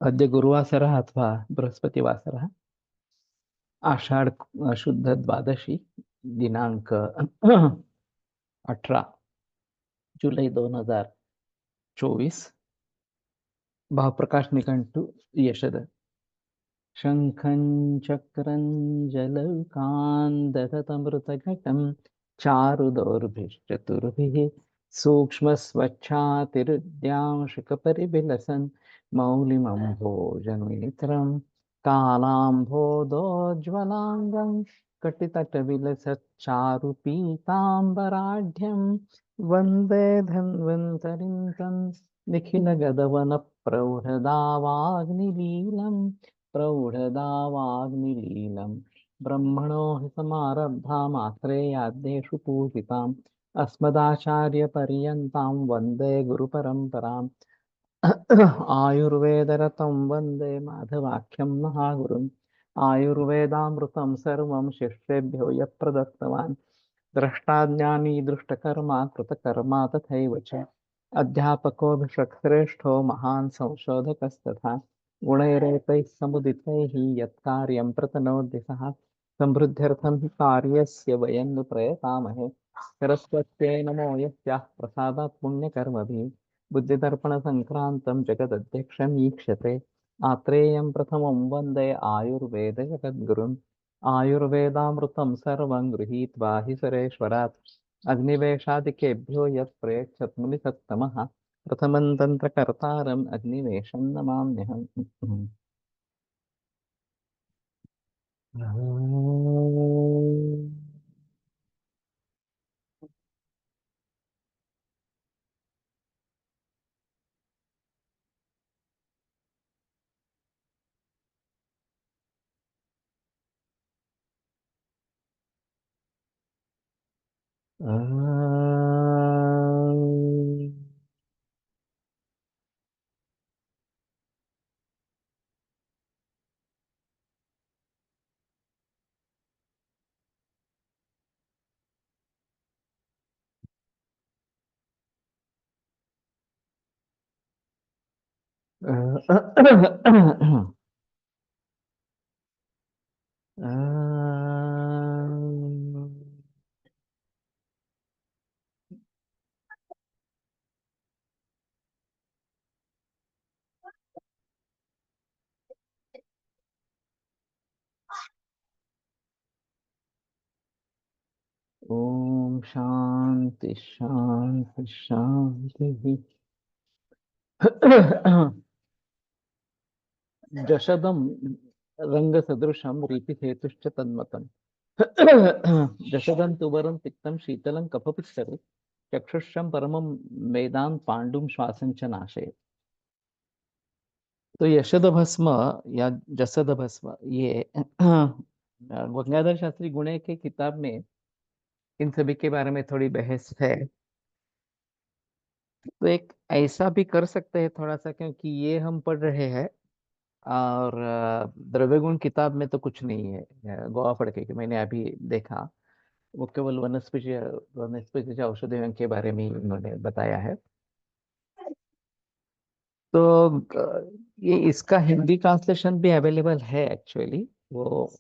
अद्य गुरुवासरः अथवा बृहस्पतिवासरः। आषाढ शुद्ध द्वादशी दिनांक 18 जुलै 2024। भावप्रकाश निघंटु यशद। शंखं चक्रं जलौकान् चारुदौर्भिश्चतुर्भिः सूक्ष्मस्वच्छातिरुद्यांशुकपरिविलसन् मौलिमम्भोजनेत्रं कालाम्भोदोज्ज्वलाङ्गं कटितटविलसच्चारुपीताम्बराढ्यं वन्दे धन्वन्तरिं तं निखिलगदवनप्रौढदावाग्निलीलम् प्रौढदावाग्निलीलम् ब्रह्मणो हि समारब्धामात्रेयाद्येषु पूजिताम् अस्मदाचार्यपर्यन्तां वन्दे गुरुपरम्पराम्। आयुर्वेदरतं वन्दे माधवाख्यं महागुरुम्। आयुर्वेदामृतं सर्वं शिष्येभ्यो यः प्रदत्तवान्। द्रष्टाज्ञानी दृष्टकर्मा कृतकर्मा तथैव च अध्यापकोऽभिषक्श्रेष्ठो महान् संशोधकस्तथा गुणैरेतैः समुदितैः यत्कार्यं प्रतनोति सः समृद्ध्यर्थं हि कार्यस्य वयं नु प्रयतामहे। सरस्वत्यै नमो यस्याः प्रसादात् पुण्यकर्मभिः बुद्धिदर्पणसङ्क्रान्तं जगदध्यक्षं ईक्षते आत्रेयं प्रथमं वन्दे आयुर्वेदजगद्गुरुम्। आयुर्वेदामृतं सर्वं गृहीत्वा हि सुरेश्वरात् अग्निवेशादिकेभ्यो यत् प्रयच्छत् मुनिसत्तमः प्रथमं तन्त्रकर्तारम् अग्निवेशं नमाम्यहम्। ओम शांति शांति शांति। जशदं रंगसदृशं रीतिहेतुश्च तन्मतम्। जशदं तुवरं तिक्तं शीतलं कफपित्सरि चक्षुषं परमं वेदान् पांडुं श्वासं च नाशयति। तो यशद भस्म या जसद भस्म ये गंगाधर शास्त्री गुणे के किताब में इन सभी के बारे में थोड़ी बहस है। तो एक ऐसा भी कर सकते हैं थोड़ा सा, क्योंकि ये हम पढ़ रहे हैं और द्रव्य गुण किताब में तो कुछ नहीं है। गोवा पढ़ के कि मैंने अभी देखा, वो केवल वनस्पति वनस्पति औषधियों के बारे में ही उन्होंने बताया है। तो ये इसका हिंदी ट्रांसलेशन भी अवेलेबल है एक्चुअली। वो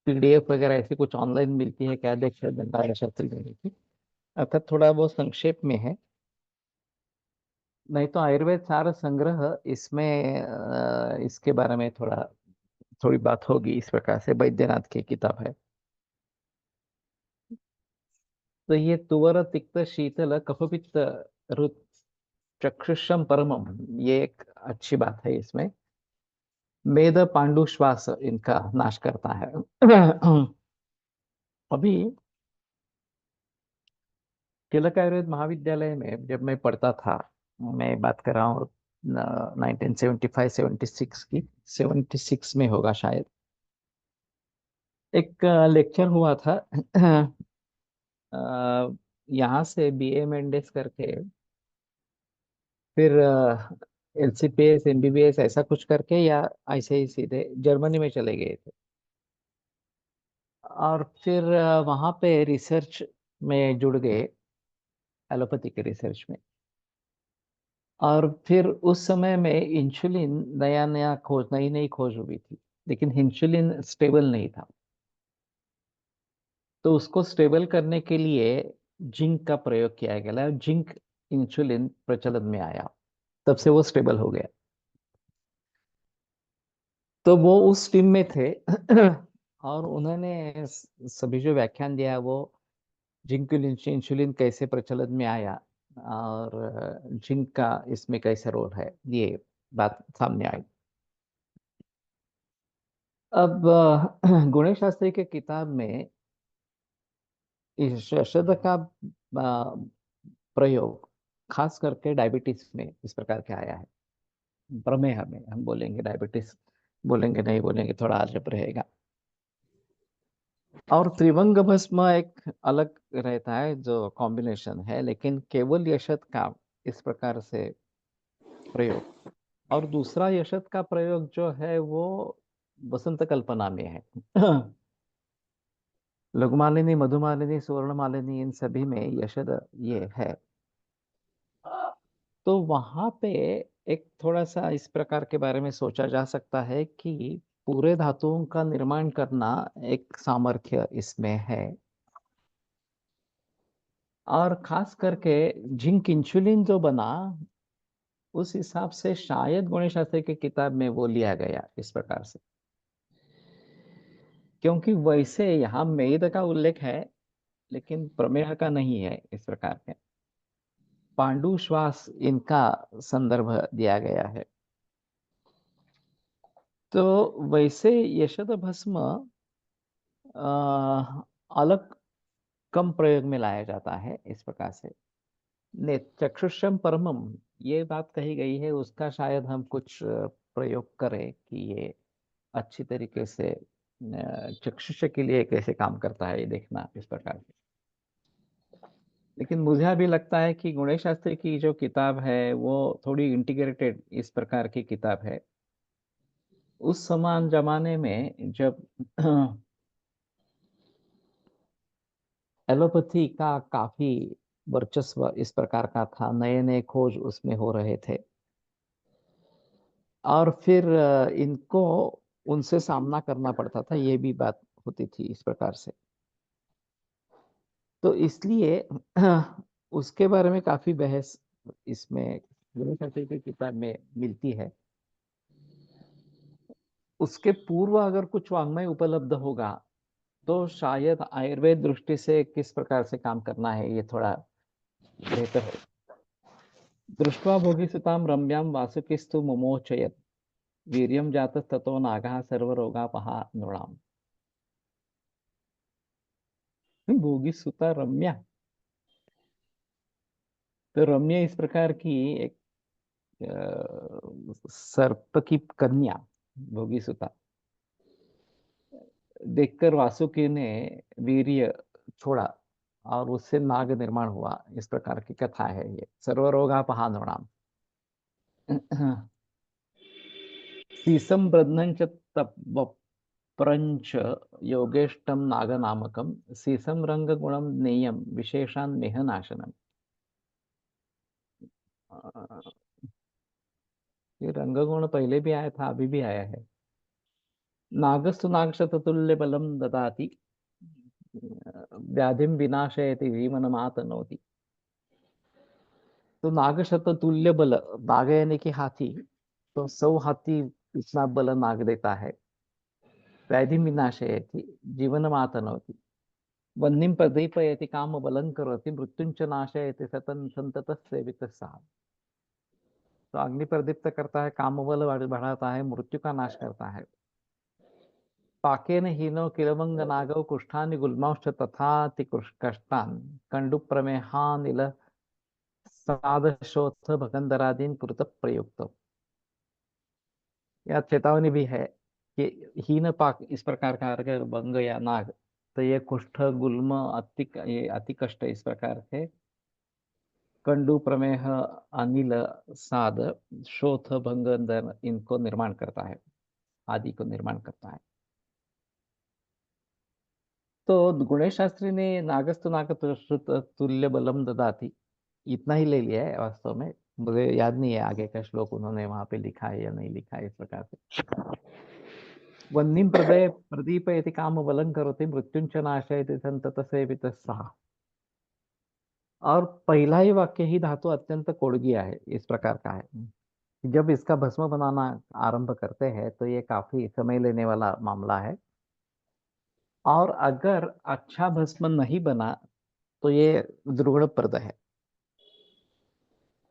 पीडीएफ वगैरह ऐसी कुछ ऑनलाइन मिलती है क्या, देखिए गंगाधर शास्त्री जी की। अर्थात थोड़ा वो संक्षेप में है। नहीं तो आयुर्वेद सार संग्रह इसमें इसके बारे में थोड़ी बात होगी। इस प्रकार से वैद्यनाथ की किताब है। तो ये तुवर तिक्त शीतल कफपित्त रुत चक्षुषम परमम, ये एक अच्छी बात है इसमें। मेद पांडु श्वास इनका नाश करता है। अभी तिलक आयुर्वेद महाविद्यालय में जब मैं पढ़ता था, मैं बात कर रहा हूँ 1975-76 की, 76 में होगा शायद, एक लेक्चर हुआ था। यहाँ से बीए मेंडेस करके फिर एलसीपीएस एमबीबीएस ऐसा कुछ करके, या ऐसे ही सीधे जर्मनी में चले गए थे। और फिर वहाँ पे रिसर्च में जुड़ गए, एलोपैथी के रिसर्च में। और फिर उस समय में इंसुलिन नया नया खोज नई नई खोज हुई थी, लेकिन इंसुलिन स्टेबल नहीं था। तो उसको स्टेबल करने के लिए जिंक का प्रयोग किया गया, जिंक इंसुलिन प्रचलन में आया, तब से वो स्टेबल हो गया। तो वो उस टीम में थे और उन्होंने सभी जो व्याख्यान दिया वो जिंक इंसुलिन कैसे प्रचलन में आया और जिंक का इसमें कैसे रोल है, ये बात सामने आई। अब गुणेश शास्त्री के किताब में इस शब्द का प्रयोग खास करके डायबिटीज में इस प्रकार के आया है। प्रमेह में हम बोलेंगे, डायबिटीज बोलेंगे नहीं बोलेंगे, थोड़ा अजब रहेगा। और त्रिभंग भस्म एक अलग रहता है जो कॉम्बिनेशन है, लेकिन केवल यशत का इस प्रकार से प्रयोग, और दूसरा यशत का प्रयोग जो है वो वसंत कल्पना में है। लघुमालिनी, मधुमालिनी, सुवर्णमालिनी, इन सभी में यशद ये है। तो वहां पे एक थोड़ा सा इस प्रकार के बारे में सोचा जा सकता है कि पूरे धातुओं का निर्माण करना एक सामर्थ्य इसमें है। और खास करके जिंक इंसुलिन जो बना, उस हिसाब से शायद गणेश शास्त्री की किताब में वो लिया गया इस प्रकार से, क्योंकि वैसे यहाँ मेद का उल्लेख है लेकिन प्रमेह का नहीं है इस प्रकार के। पांडु श्वास इनका संदर्भ दिया गया है। तो वैसे यशद भस्म अलग कम प्रयोग में लाया जाता है इस प्रकार से। ने चक्षुषम परमम, ये बात कही गई है, उसका शायद हम कुछ प्रयोग करें कि ये अच्छी तरीके से चक्षुष के लिए कैसे काम करता है ये देखना इस प्रकार से। लेकिन मुझे अभी लगता है कि गुणेश शास्त्री की जो किताब है वो थोड़ी इंटीग्रेटेड इस प्रकार की किताब है। उस समान जमाने में जब एलोपैथी का काफी वर्चस्व इस प्रकार का था, नए नए खोज उसमें हो रहे थे, और फिर इनको उनसे सामना करना पड़ता था, ये भी बात होती थी इस प्रकार से। तो इसलिए उसके बारे में काफी बहस इसमें गुरु शास्त्री की किताब में मिलती है। उसके पूर्व अगर कुछ वाङ्मय उपलब्ध होगा तो शायद आयुर्वेद दृष्टि से किस प्रकार से काम करना है ये थोड़ा बेहतर है। दृष्ट्वा भोगिसुतां रम्यां वासुकिस्तु मुमोचयत्, वीर्यं जातस्ततो नागः सर्वरोगापहा नृणाम्। भोगिसुता रम्या, तो रम्या इस प्रकार की एक सर्प की कन्या भोगिसुता देखकर वासुकी ने वीर्य छोड़ा और उससे नाग निर्माण हुआ, इस प्रकार की कथा है ये। सर्वरोगापहा नृणाम्। सीसम ब्रध्नंच तपप्रंच योगेष्टम नागनामकम, सीसम रंगगुणम नेयम विशेषान मेहनाशनम। ये रंगगुण पहले भी आया था, अभी भी आया है। नागस्तु नागशततुल्य बलम ददाति, व्याधिम विनाशयति जीवनमातनोति। तो नागशततुल्य बल, नाग यानी कि हाथी, तो 100 हाथी इतना बल नाग देता है। व्याधि विनाशयति जीवनमातनोति, वह्निं प्रदीपयति काम बलं करोति, मृत्युंच नाशयति सतन संतत सेवित सहा। तो अग्नि प्रदीप्त करता है, काम बल बढ़ाता है, मृत्यु का नाश करता है। पाकेन हीनो किलवंग नागौ कुष्ठानि गुल्मांश्च तथाति कष्टान्, कंडु प्रमेहानिल सादशोथ भगंधरादीन कुरुत प्रयुक्त। यह चेतावनी भी है कि हीन पाक इस प्रकार का अगर बंग या नाग, तो ये कुष्ठ गुल्म ये अति कष्ट इस प्रकार से कंडु प्रमेह अनिल साद शोथ भंग इनको निर्माण करता है, आदि को निर्माण करता है। तो गुणेश शास्त्री ने नागस्तु नाग तुल्य बलम ददाति इतना ही ले लिया है वास्तव में। मुझे याद नहीं है आगे का श्लोक उन्होंने वहां पे लिखा है या नहीं लिखा है इस प्रकार से। वह्निं प्रदीपयति काम बलं करोति मृत्युंच नाशयति संतत सेवितः सः। और पहला ही वाक्य ही धातु अत्यंत कोड़गिया है, इस प्रकार का है। जब इसका भस्म बनाना आरंभ करते हैं तो ये काफी समय लेने वाला मामला है, और अगर अच्छा भस्म नहीं बना तो ये दुर्गुणप्रद है।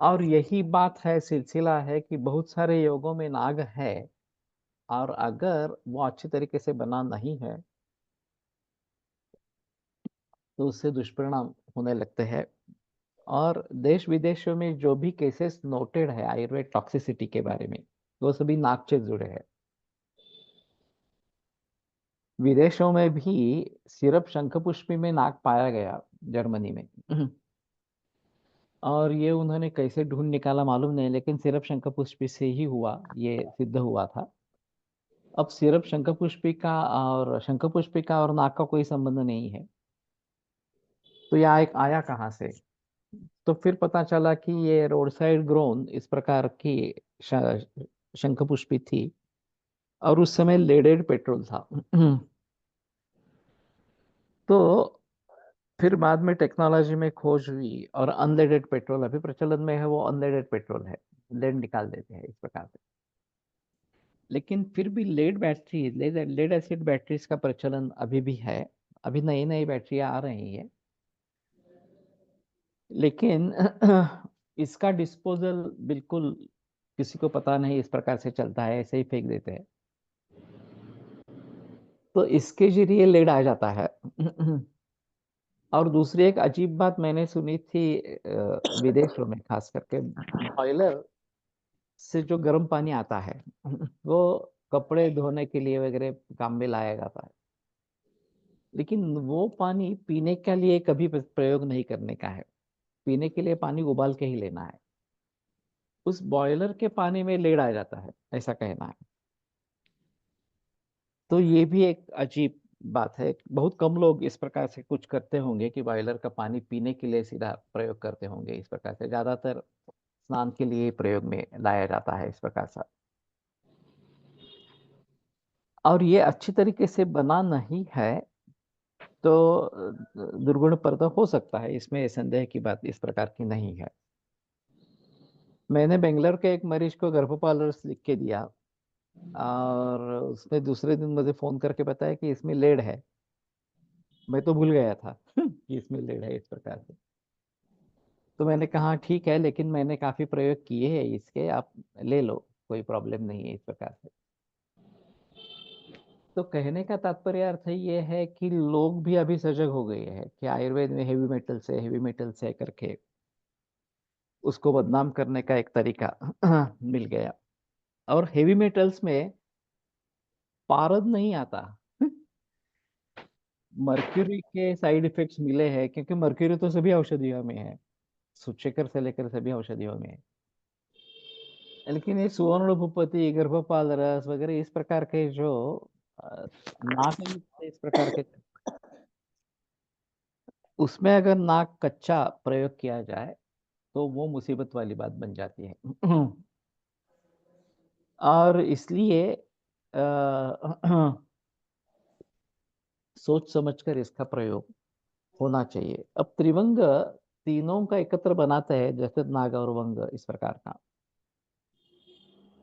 और यही बात है, सिलसिला है कि बहुत सारे योगों में नाग है, और अगर वो अच्छी तरीके से बना नहीं है तो उससे दुष्परिणाम होने लगते हैं। और देश विदेशों में जो भी केसेस नोटेड है आयुर्वेद टॉक्सिसिटी के बारे में, वो सभी नाक से जुड़े हैं। विदेशों में भी सिर्फ शंखपुष्पी में नाक पाया गया, जर्मनी में। और ये उन्होंने कैसे ढूंढ निकाला मालूम नहीं, लेकिन सिर्फ शंखपुष्पी से ही हुआ, ये सिद्ध हुआ था। अब सिर्फ शंखपुष्पी का और नाक का कोई संबंध नहीं है, तो यह एक आया कहाँ से? तो फिर पता चला कि ये रोड साइड ग्रोन इस प्रकार की शंखपुष्पी थी, और उस समय लेडेड पेट्रोल था। तो फिर बाद में टेक्नोलॉजी में खोज हुई और अनलेडेड पेट्रोल अभी प्रचलन में है, वो अनलेडेड पेट्रोल है, लेड निकाल देते हैं इस प्रकार से। लेकिन फिर भी लेड एसिड बैटरीज का प्रचलन अभी भी है। अभी नई नई बैटरियां आ रही है, लेकिन इसका डिस्पोजल बिल्कुल किसी को पता नहीं, इस प्रकार से चलता है, ऐसे ही फेंक देते हैं। तो इसके जरिए लेड आ जाता है। और दूसरी एक अजीब बात मैंने सुनी थी, विदेशों में खास करके बॉयलर से जो गर्म पानी आता है वो कपड़े धोने के लिए वगैरह काम में लाया जाता है, लेकिन वो पानी पीने के लिए कभी प्रयोग नहीं करने का है। पीने के लिए पानी उबाल के ही लेना है। उस बॉयलर के पानी में लेड आ जाता है, ऐसा कहना है। तो ये भी एक अजीब बात है। बहुत कम लोग इस प्रकार से कुछ करते होंगे कि बॉयलर का पानी पीने के लिए सीधा प्रयोग करते होंगे इस प्रकार से। ज्यादातर स्नान के लिए प्रयोग में लाया जाता है इस प्रकार से। और ये अच्छी तरीके से बना नहीं है, तो दुर्गुण पर्दा हो सकता है, इसमें संदेह की बात इस प्रकार की नहीं है। मैंने बेंगलोर के एक मरीज को गर्भपालर्स लिख के दिया, और उसने दूसरे दिन मुझे फोन करके बताया कि इसमें लेड है। मैं तो भूल गया था कि इसमें लेड है इस प्रकार से। तो मैंने कहा ठीक है, लेकिन मैंने काफी प्रयोग किए हैं इसके, आप ले लो, कोई प्रॉब्लम नहीं है इस प्रकार से। तो कहने का तात्पर्य अर्थ ये है कि लोग भी अभी सजग हो गए हैं कि आयुर्वेद में हेवी मेटल से करके उसको बदनाम करने का एक तरीका मिल गया। और हेवी मेटल्स में पारद नहीं आता। मर्क्यूरी के साइड इफेक्ट्स मिले हैं, क्योंकि मर्क्यूरी तो सभी औषधियों में है, सूचेकर से लेकर सभी औषधियों में है। लेकिन ये सुवर्ण भूपति, गर्भपाल रस वगैरह इस प्रकार के जो नाक युक्त इस प्रकार के, उसमें अगर नाक कच्चा प्रयोग किया जाए तो वो मुसीबत वाली बात बन जाती है। और इसलिए सोच समझकर इसका प्रयोग होना चाहिए। अब त्रिवंग तीनों का एकत्र बनाते हैं, जैसे नाग और वंग इस प्रकार का।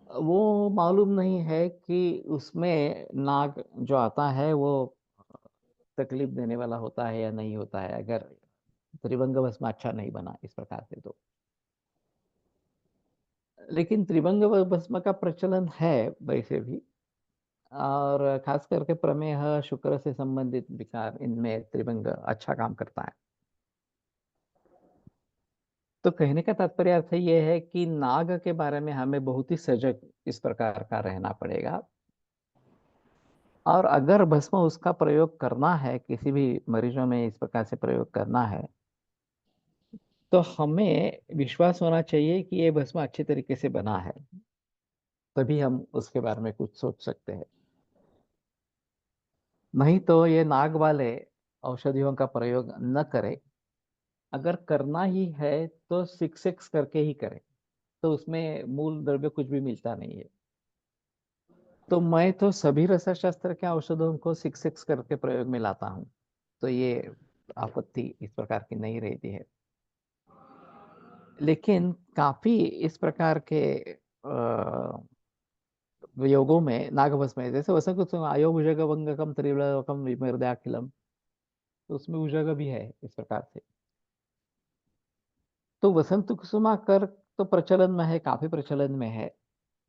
वो मालूम नहीं है कि उसमें नाग जो आता है वो तकलीफ देने वाला होता है या नहीं होता है, अगर त्रिभंग भस्म अच्छा नहीं बना इस प्रकार से तो। लेकिन त्रिभंग भस्म का प्रचलन है वैसे भी, और खास करके प्रमेह शुक्र से संबंधित विकार, इनमें त्रिभंग अच्छा काम करता है। तो कहने का तात्पर्य अर्थ ये है कि नाग के बारे में हमें बहुत ही सजग इस प्रकार का रहना पड़ेगा। और अगर भस्म उसका प्रयोग करना है, किसी भी मरीजों में इस प्रकार से प्रयोग करना है, तो हमें विश्वास होना चाहिए कि ये भस्म अच्छी तरीके से बना है, तभी हम उसके बारे में कुछ सोच सकते हैं। नहीं तो ये नाग वाले औषधियों का प्रयोग न करें। अगर करना ही है तो 6 करके ही करें। तो उसमें मूल द्रव्य कुछ भी मिलता नहीं है। तो मैं तो सभी रसाशास्त्र के औषधों को 6 करके प्रयोग में लाता हूँ। तो ये आपत्ति इस प्रकार की नहीं रहती है। लेकिन काफी इस प्रकार के योगों में नागभस्म है, जैसे वसंत कुसुम आयो भुजग वंगकम त्रिवलकम विमर्दयाखिलम, तो उसमें भुजग भी है इस प्रकार से। तो वसंत कुसुमा कर तो प्रचलन में है, काफी प्रचलन में है।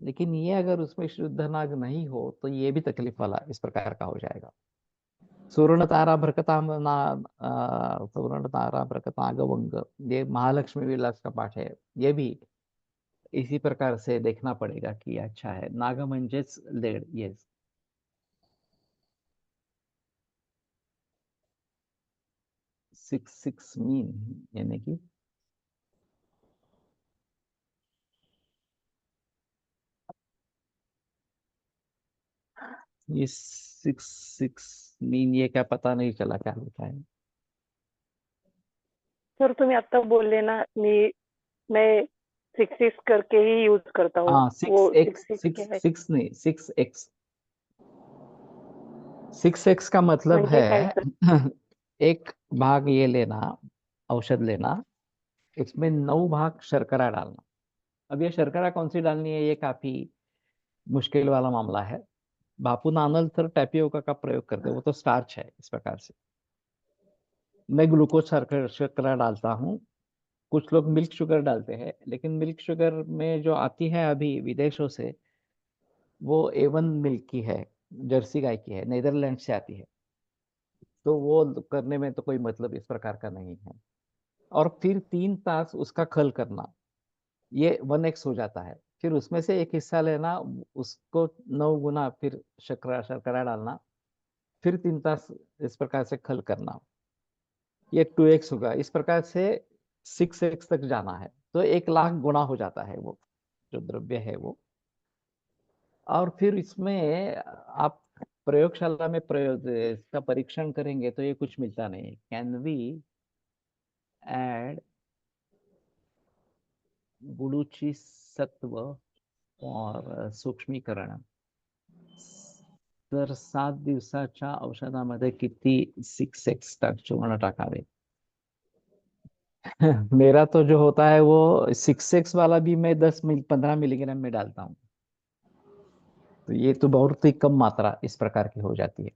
लेकिन ये अगर उसमें शुद्ध नाग नहीं हो तो ये भी तकलीफ वाला इस प्रकार का हो जाएगा। सुवर्ण तारा भ्रकताम ना सुवर्ण तारा भ्रकतागवंग, ये महालक्ष्मी विलास का पाठ है। ये भी इसी प्रकार से देखना पड़ेगा कि अच्छा है, नाग म्हणजेच लेड, येस। 6 मीन यानी कि ये 6 मीन, ये क्या पता नहीं चला क्या होता है। सर तुम्ही आता बोलले ना, मैं 6 करके ही यूज करता हूँ, हाँ, वो 6x, 6 क्या है? 6 नहीं, 6x। 6x का मतलब म्हणजे है काय सर? एक भाग ये लेना, औषध लेना, उसमें 9 भाग शर्करा डालना। अब ये शर्करा कौन सी डालनी है, ये काफी मुश्किल वाला मामला है। बापू नानल सर टैपियोका का प्रयोग करते हैं, वो तो स्टार्च है इस प्रकार से। मैं ग्लूकोज शर्करा शर्करा डालता हूँ। कुछ लोग मिल्क शुगर डालते हैं, लेकिन मिल्क शुगर में जो आती है अभी विदेशों से, वो A1 मिल्क की है, जर्सी गाय की है, नीदरलैंड से आती है। तो वो करने में तो कोई मतलब इस प्रकार का नहीं है। और फिर 3 तास उसका खल करना, ये 1x हो जाता है। फिर उसमें से एक हिस्सा लेना, उसको 9 गुना फिर शर्करा शर्करा डालना, फिर 3 तास इस प्रकार से खल करना, ये 2x होगा। इस प्रकार से 6x तक जाना है, तो 1 लाख गुना हो जाता है वो जो द्रव्य है वो। और फिर इसमें आप प्रयोगशाला में प्रयोग इसका परीक्षण करेंगे तो ये कुछ मिलता नहीं। कैन वी ऐड गुडूची सत्व और सूक्ष्मीकरण, तर 7 दिवसाच्या औषधामध्ये किती 6x चूर्ण टाकावे? मेरा तो जो होता है वो 6x वाला भी मैं 15 मिलीग्राम में डालता हूँ। तो ये तो बहुत ही कम मात्रा इस प्रकार की हो जाती है।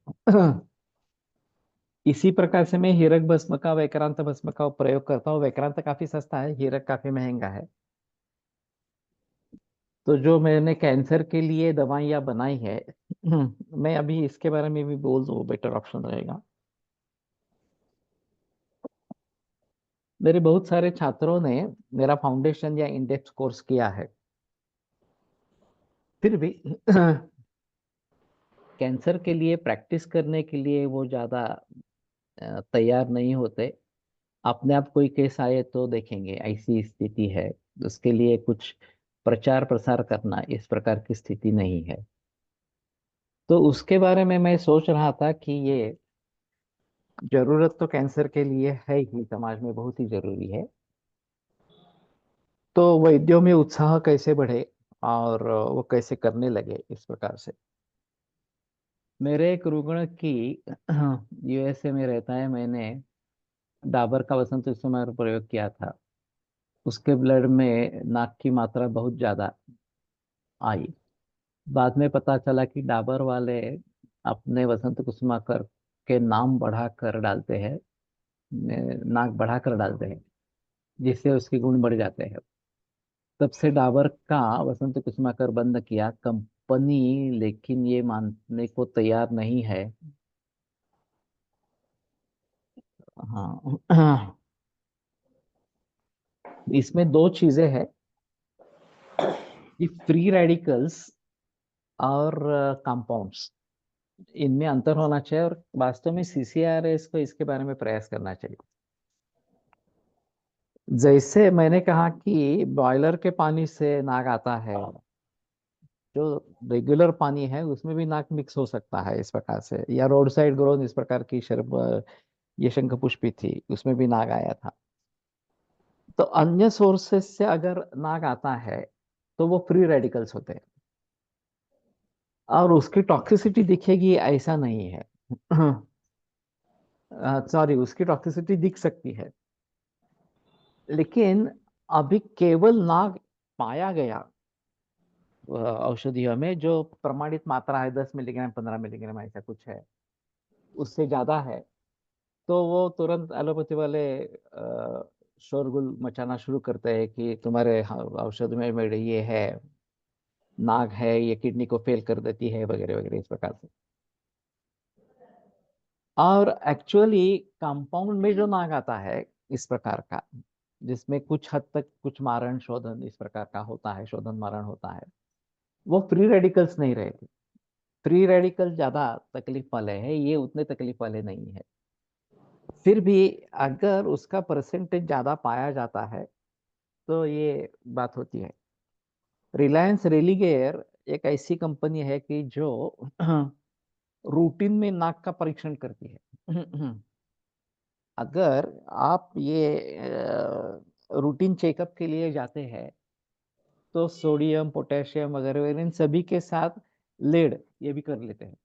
इसी प्रकार से मैं हीरक भस्म का, वैक्रांत भस्म का प्रयोग करता हूँ। वैक्रांत काफी सस्ता है, हीरक काफी महंगा है। तो जो मैंने कैंसर के लिए दवाइयाँ बनाई है, मैं अभी इसके बारे में भी बोल दूँ, बेटर ऑप्शन रहेगा। मेरे बहुत सारे छात्रों ने मेरा फाउंडेशन या इंडेक्स कोर्स किया है, फिर भी कैंसर के लिए प्रैक्टिस करने के लिए वो ज्यादा तैयार नहीं होते। अपने आप कोई केस आए तो देखेंगे ऐसी स्थिति है, उसके लिए कुछ प्रचार प्रसार करना इस प्रकार की स्थिति नहीं है। तो उसके बारे में मैं सोच रहा था कि ये जरूरत तो कैंसर के लिए है ही, समाज में बहुत ही जरूरी है। तो वैद्यों में उत्साह कैसे बढ़े और वो कैसे करने लगे इस प्रकार से। मेरे एक रुग्ण की यूएसए में रहता है, मैंने डाबर का वसंत कुसुम प्रयोग किया था। उसके ब्लड में नाक की मात्रा बहुत ज्यादा आई। बाद में पता चला कि डाबर वाले अपने वसंत कुसुमाकर के नाम बढ़ा कर डालते हैं, नाक बढ़ा कर डालते हैं, जिससे उसके गुण बढ़ जाते हैं। तब से डाबर का वसंत कुसुमाकर बंद किया कंपनी, लेकिन ये मानने को तैयार नहीं है। हाँ। इसमें दो चीजें हैं कि फ्री रेडिकल्स और कंपाउंड्स, इनमें अंतर होना चाहिए। और वास्तव में सीसीआरएस को इसके बारे में प्रयास करना चाहिए। जैसे मैंने कहा कि बॉयलर के पानी से नाक आता है, जो रेगुलर पानी है उसमें भी नाक मिक्स हो सकता है इस प्रकार से। या रोड साइड ग्रोन इस प्रकार की शरब, ये शंख पुष्पी थी, उसमें भी नाक आया था। तो अन्य सोर्सेस से अगर नाक आता है तो वो फ्री रेडिकल्स होते हैं, और उसकी टॉक्सिसिटी दिखेगी ऐसा नहीं है। सॉरी, उसकी टॉक्सिसिटी दिख सकती है, लेकिन अभी केवल नाक पाया गया औषधियों में जो प्रमाणित मात्रा है 10 मिलीग्राम 15 मिलीग्राम ऐसा कुछ है, उससे ज्यादा है तो वो तुरंत एलोपैथी वाले शोरगुल मचाना शुरू करते हैं कि तुम्हारे औषध में ये है, नाक है, ये किडनी को फेल कर देती है वगैरह वगैरह इस प्रकार से। और एक्चुअली कंपाउंड में जो नाक आता है इस प्रकार का, जिसमें कुछ हद तक कुछ मारण शोधन इस प्रकार का होता है, शोधन मारण होता है, वो फ्री रेडिकल्स नहीं रहते। फ्री रेडिकल ज्यादा तकलीफ वाले हैं, ये उतने तकलीफ वाले नहीं है। फिर भी अगर उसका परसेंटेज ज्यादा पाया जाता है तो ये बात होती है। रिलायंस रेलिगेयर एक ऐसी कंपनी है कि जो रूटीन में नाक का परीक्षण करती है। अगर आप ये रूटीन चेकअप के लिए जाते हैं तो सोडियम पोटेशियम वगैरह वगैरह इन सभी के साथ लेड ये भी कर लेते हैं।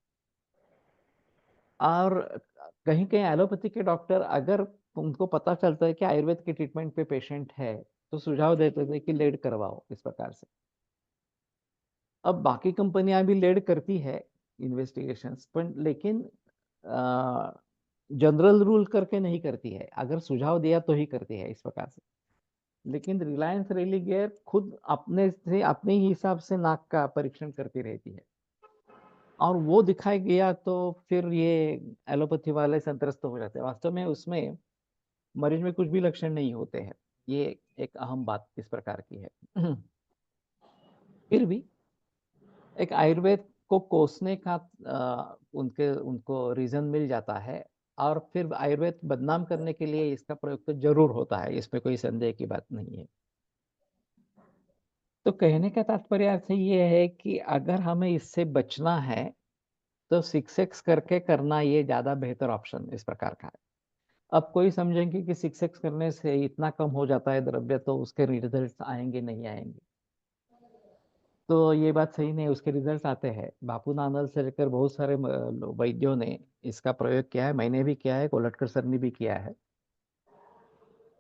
और कहीं कहीं एलोपैथी के डॉक्टर अगर उनको पता चलता है कि आयुर्वेद के ट्रीटमेंट पे पेशेंट है तो सुझाव देते थे कि लेड करवाओ इस प्रकार से। अब बाकी कंपनियां भी लेड करती है इन्वेस्टिगेशंस पर, लेकिन जनरल रूल करके नहीं करती है, अगर सुझाव दिया तो ही करती है इस प्रकार से। लेकिन रिलायंस रेलिगेयर खुद अपने से अपने ही हिसाब से नाक का परीक्षण करती रहती है, और वो दिखाया गया तो फिर ये एलोपैथी वाले संत्रस्त हो जाते हैं। वास्तव में उसमें मरीज में कुछ भी लक्षण नहीं होते हैं, ये एक अहम बात इस प्रकार की है। फिर भी एक आयुर्वेद को कोसने का उनके उनको रीजन मिल जाता है, और फिर आयुर्वेद बदनाम करने के लिए इसका प्रयोग तो जरूर होता है, इसमें कोई संदेह की बात नहीं है। तो कहने का तात्पर्य अर्थ ये है कि अगर हमें इससे बचना है तो 6x करके करना ये ज्यादा बेहतर ऑप्शन इस प्रकार का है। अब कोई समझेंगे कि 6x करने से इतना कम हो जाता है द्रव्य तो उसके रिजल्ट आएंगे नहीं आएंगे, तो ये बात सही नहीं। उसके रिजल्ट आते हैं, बापू नानल से लेकर बहुत सारे वैद्यों ने इसका प्रयोग किया है, मैंने भी किया है, कोलटकर सर ने भी किया है,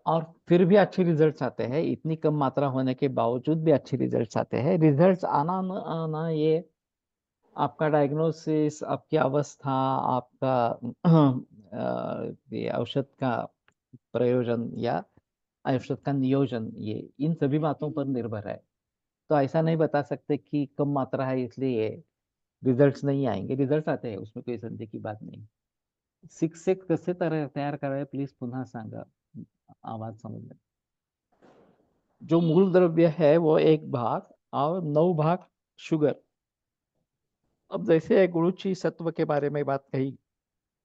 और फिर भी अच्छे रिजल्ट्स आते हैं। इतनी कम मात्रा होने के बावजूद भी अच्छे रिजल्ट्स आते हैं। रिजल्ट्स आना न आना ये आपका डायग्नोसिस, आपकी अवस्था, आपका ये औषध का प्रयोजन या औषध का नियोजन, ये इन सभी बातों पर निर्भर है। तो ऐसा नहीं बता सकते कि कम मात्रा है इसलिए रिजल्ट्स नहीं आएंगे, रिजल्ट्स आते हैं, उसमें कोई संदेह की बात नहीं। 6x कसे तयार करावे प्लीज पुन्हा सांगा, आवाज समझ में। जो मूल द्रव्य है वो 1 भाग और 9 भाग शुगर। अब जैसे गुरुची सत्व के बारे में बात कही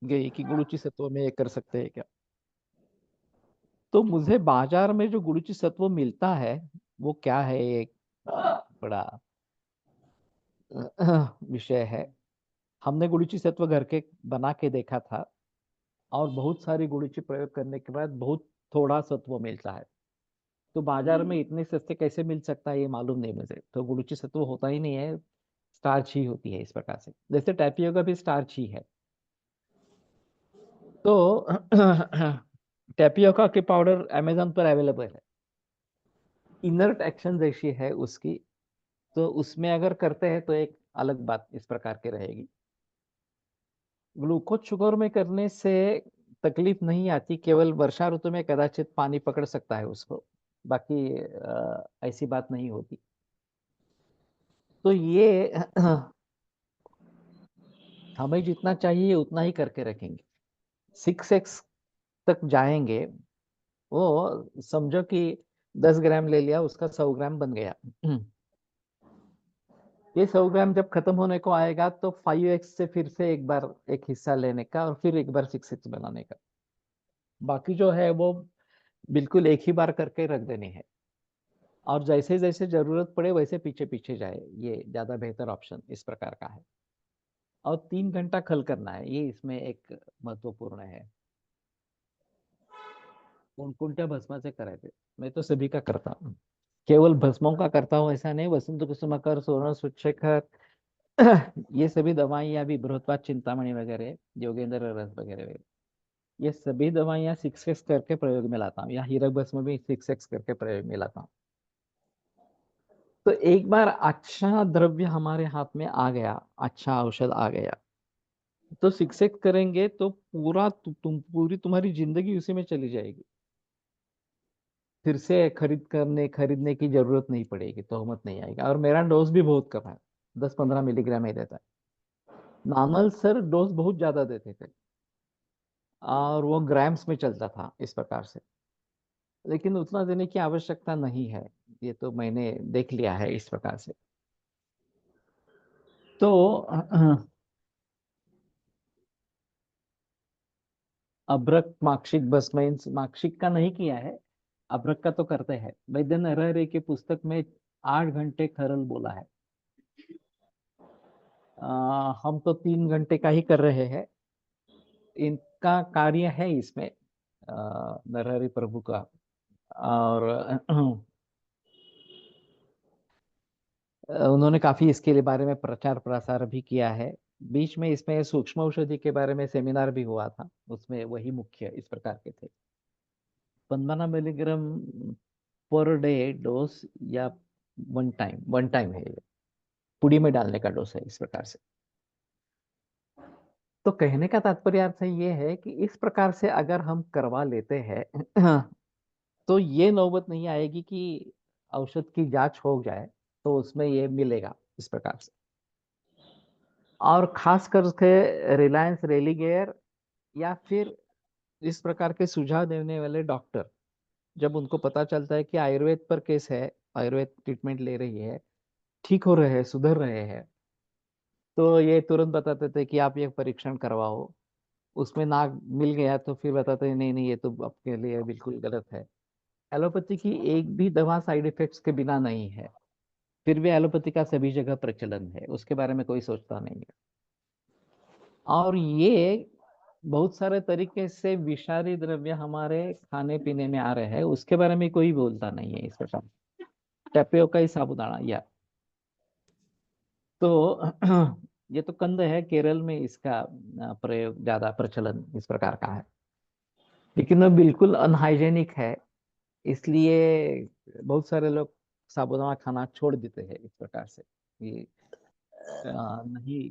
गई कि गुरुची सत्व में ये कर सकते हैं क्या, तो मुझे बाजार में जो गुरुची सत्व मिलता है वो क्या है, एक बड़ा विषय है। हमने गुरुची सत्व घर के बना के देखा था, और बहुत सारी गुरुची प्रयोग करने के बाद बहुत थोड़ा सत्व मिलता है। तो बाजार में इतने सस्ते कैसे मिल सकता है ये मालूम नहीं मुझे। तो गुरुची सत्व होता ही नहीं है, स्टार्च ही होती है इस प्रकार से, जैसे टैपियोका भी स्टार्च ही है। तो टैपियोका के पाउडर अमेजोन पर अवेलेबल है, इनर्ट एक्शन जैसी है उसकी, तो उसमें अगर करते हैं तो एक अलग बात इस प्रकार की रहेगी। ग्लूकोज शुगर में करने से तकलीफ नहीं आती, केवल वर्षा ऋतु में कदाचित पानी पकड़ सकता है उसको, बाकी ऐसी बात नहीं होती। तो ये हमें जितना चाहिए उतना ही करके रखेंगे। 6x तक जाएंगे, वो समझो कि 10 ग्राम ले लिया, उसका 100 ग्राम बन गया। ये 100 ग्राम जब खत्म होने को आएगा तो 5x से फिर से एक बार एक हिस्सा लेने का और फिर एक बार 6x बनाने का। बाकी जो है वो बिल्कुल एक ही बार करके रख देनी है, और जैसे जैसे जरूरत पड़े वैसे पीछे पीछे जाए, ये ज्यादा बेहतर ऑप्शन इस प्रकार का है। और 3 घंटा खल करना है, ये इसमें एक महत्वपूर्ण है। कोणत्या भस्माचे करायचे? मैं तो सभी का करता हूँ, केवल भस्मों का करता हूँ ऐसा नहीं। वसंत कुसुमाकर, सोनल सुशेखर, ये सभी दवाइयाँ अभी बृहत्पाद चिंतामणि वगैरह, योगेंद्र रस वगैरह वगैरह, ये सभी दवाइयाँ 6x करके प्रयोग में लाता हूँ, या हीरक भस्म भी 6x करके प्रयोग में लाता हूँ। तो एक बार अच्छा द्रव्य हमारे हाथ में आ गया, अच्छा औषध आ गया, तो 6x करेंगे तो पूरा पूरी तुम्हारी जिंदगी उसी में चली जाएगी। फिर से खरीदने की जरूरत नहीं पड़ेगी, तोहमत नहीं आएगी। और मेरा डोज भी बहुत कम है, 10-15 मिलीग्राम ही देता है। नॉर्मल सर डोज बहुत ज्यादा देते थे, और वो ग्राम्स में चलता था इस प्रकार से। लेकिन उतना देने की आवश्यकता नहीं है, ये तो मैंने देख लिया है इस प्रकार से। तो अभ्रक माक्षिक भस्म, माक्षिक का नहीं किया है, अभ्रक का तो करते हैं। वैद्य नरहरि की पुस्तक में 8 घंटे खरल बोला है। हम तो 3 घंटे का ही कर रहे हैं। इनका कार्य है इसमें, नरहरि प्रभु का। और उन्होंने काफी इसके लिए बारे में प्रचार प्रसार भी किया है। बीच में इसमें सूक्ष्म औषधि के बारे में सेमिनार भी हुआ था, उसमें वही मुख्य इस प्रकार के थे। 15 मिलीग्राम पर डे डोज, या वन टाइम है ये, पुड़ी में डालने का डोज है इस प्रकार से। तो कहने का तात्पर्य अर्थ ये है कि इस प्रकार से अगर हम करवा लेते हैं तो ये नौबत नहीं आएगी कि औषध की जांच हो जाए तो उसमें ये मिलेगा इस प्रकार से। और खास करके रिलायंस रेलिगेयर, या फिर इस प्रकार के सुझाव देने वाले डॉक्टर, जब उनको पता चलता है कि आयुर्वेद पर केस है, आयुर्वेद ट्रीटमेंट ले रही है, ठीक हो रहे हैं, सुधर रहे हैं, तो ये तुरंत बताते थे कि आप ये परीक्षण करवाओ। उसमें ना मिल गया तो फिर बताते हैं नहीं नहीं, ये तो आपके लिए बिल्कुल गलत है। एलोपैथी की एक भी दवा साइड इफेक्ट्स के बिना नहीं है, फिर भी एलोपैथी का सभी जगह प्रचलन है, उसके बारे में कोई सोचता नहीं है। और ये बहुत सारे तरीके से विषारी द्रव्य हमारे खाने पीने में आ रहे हैं, उसके बारे में कोई बोलता नहीं है इस प्रकार। टेपियोका ही साबूदाना, या तो ये तो कंद है, केरल में इसका प्रयोग ज्यादा प्रचलन इस प्रकार का है। लेकिन वो बिल्कुल अनहाइजेनिक है, इसलिए बहुत सारे लोग साबूदाना खाना छोड़ देते हैं इस प्रकार से। ये नहीं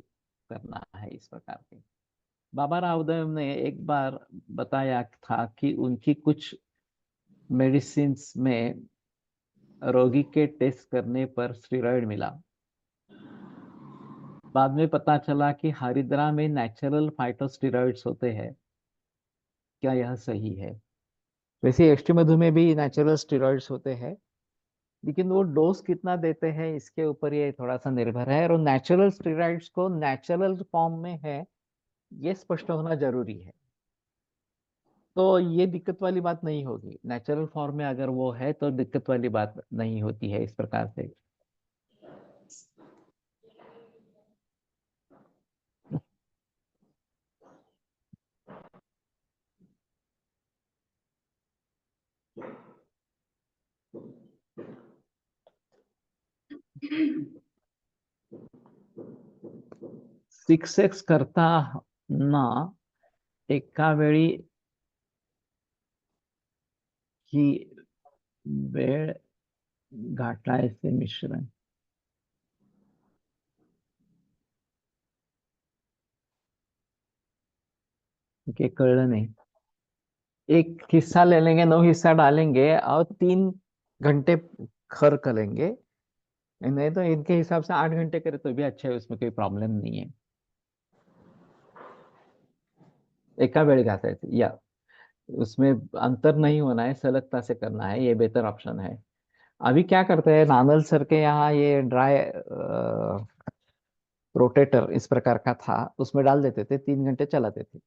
करना है इस प्रकार के। बाबा रामदेव ने एक बार बताया था कि उनकी कुछ मेडिसिन्स में रोगी के टेस्ट करने पर स्टेरॉइड मिला। बाद में पता चला कि हरिद्रा में नेचुरल फाइटोस्टेरॉइड्स होते हैं। क्या यह सही है? वैसे एस्ट्रो में भी नेचुरल स्टेरॉइड्स होते हैं, लेकिन वो डोज कितना देते हैं इसके ऊपर ये थोड़ा सा निर्भर है। और नेचुरल स्टेरॉइड्स को नेचुरल फॉर्म में है, ये स्पष्ट होना जरूरी है। तो ये दिक्कत वाली बात नहीं होगी, नेचुरल फॉर्म में अगर वो है तो दिक्कत वाली बात नहीं होती है इस प्रकार से। 6x करता ना एका वेळी ही वेळ गाठायचे मिश्रण, के कळलं नहीं। एक हिस्सा ले लेंगे, 9 हिस्सा डालेंगे और 3 घंटे खर करेंगे। नहीं तो इनके हिसाब से 8 घंटे करे तो भी अच्छा है, उसमें कोई प्रॉब्लम नहीं है। एका वेळ घासायचे, या उसमें अंतर नहीं होना है, सलगता से करना है, ये बेहतर ऑप्शन है। अभी क्या करते हैं, नानल सर के यहाँ ये ड्राई रोटेटर इस प्रकार का था, उसमें डाल देते थे, 3 घंटे चलाते थे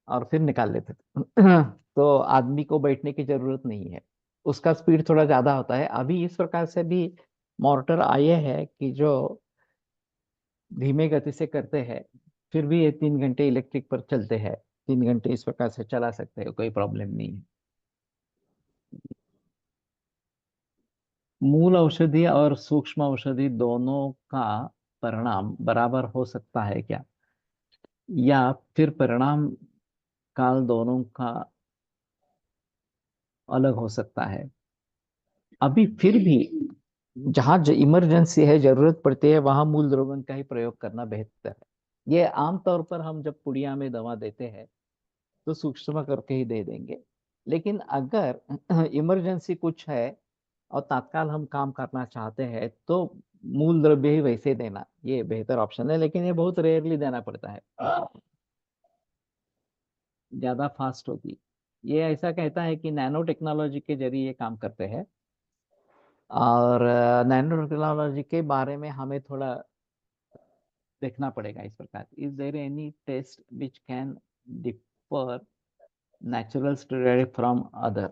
और फिर निकाल लेते थे। तो आदमी को बैठने की जरूरत नहीं है, उसका स्पीड थोड़ा ज्यादा होता है। अभी इस प्रकार से भी मोटर आए हैं कि जो धीमे गति से करते हैं, फिर भी ये 3 घंटे इलेक्ट्रिक पर चलते हैं, 3 घंटे इस प्रकार से चला सकते हैं, कोई प्रॉब्लम नहीं है। मूल औषधि और सूक्ष्म औषधि दोनों का परिणाम बराबर हो सकता है क्या, या फिर परिणाम काल दोनों का अलग हो सकता है? अभी फिर भी जहां इमरजेंसी है, जरूरत पड़ती है, वहां मूल द्रव्यन का ही प्रयोग करना बेहतर है। ये आमतौर पर हम जब पुड़िया में दवा देते हैं तो सूक्ष्म करके ही दे देंगे। लेकिन अगर इमरजेंसी कुछ है और तात्काल हम काम करना चाहते हैं तो मूल द्रव्य ही वैसे देना ये बेहतर ऑप्शन है, लेकिन ये बहुत रेयरली देना पड़ता है, ज्यादा फास्ट होती। ये ऐसा कहता है कि नैनो टेक्नोलॉजी के जरिए ये काम करते हैं, और नैनो टेक्नोलॉजी के बारे में हमें थोड़ा देखना पड़ेगा इस प्रकार। Is there any test which can differ natural steroid from other?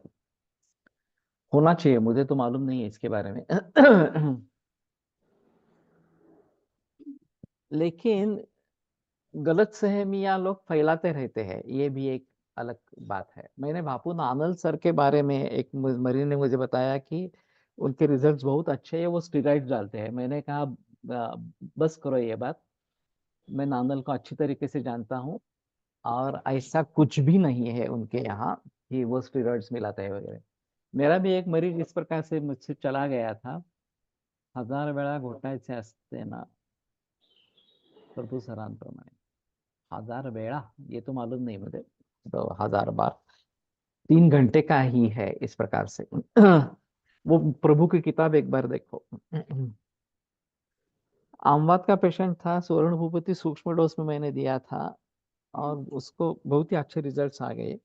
होना चाहिए, मुझे तो मालूम नहीं है इसके बारे में। लेकिन गलतफहमियां लोग फैलाते रहते हैं, ये भी एक अलग बात है। मैंने बापू नानल सर के बारे में, एक मरीज ने मुझे बताया कि उनके रिजल्ट्स बहुत अच्छे हैं, वो स्टेरॉइड डालते हैं। मैंने कहा बस करो ये बात, मैं नानल को अच्छी तरीके से जानता हूँ और ऐसा कुछ भी नहीं है उनके यहाँ कि वो स्टेरॉइड्स मिलाते हैं वगैरह। मेरा भी एक मरीज इस प्रकार से मुझसे चला गया था, 1000 वेळा घोटायचे असते ना प्रभू सरांप्रमाणे। 1000 वेळा, ये तो मालूम नहीं मुझे, तो 1000 बार, 3 घंटे का ही है इस प्रकार से। वो प्रभु की किताब एक बार देखो। आमवाद का पेशेंट था, स्वर्ण भूपति सूक्ष्म डोज में मैंने दिया था और उसको बहुत ही अच्छे रिजल्ट्स आ गए।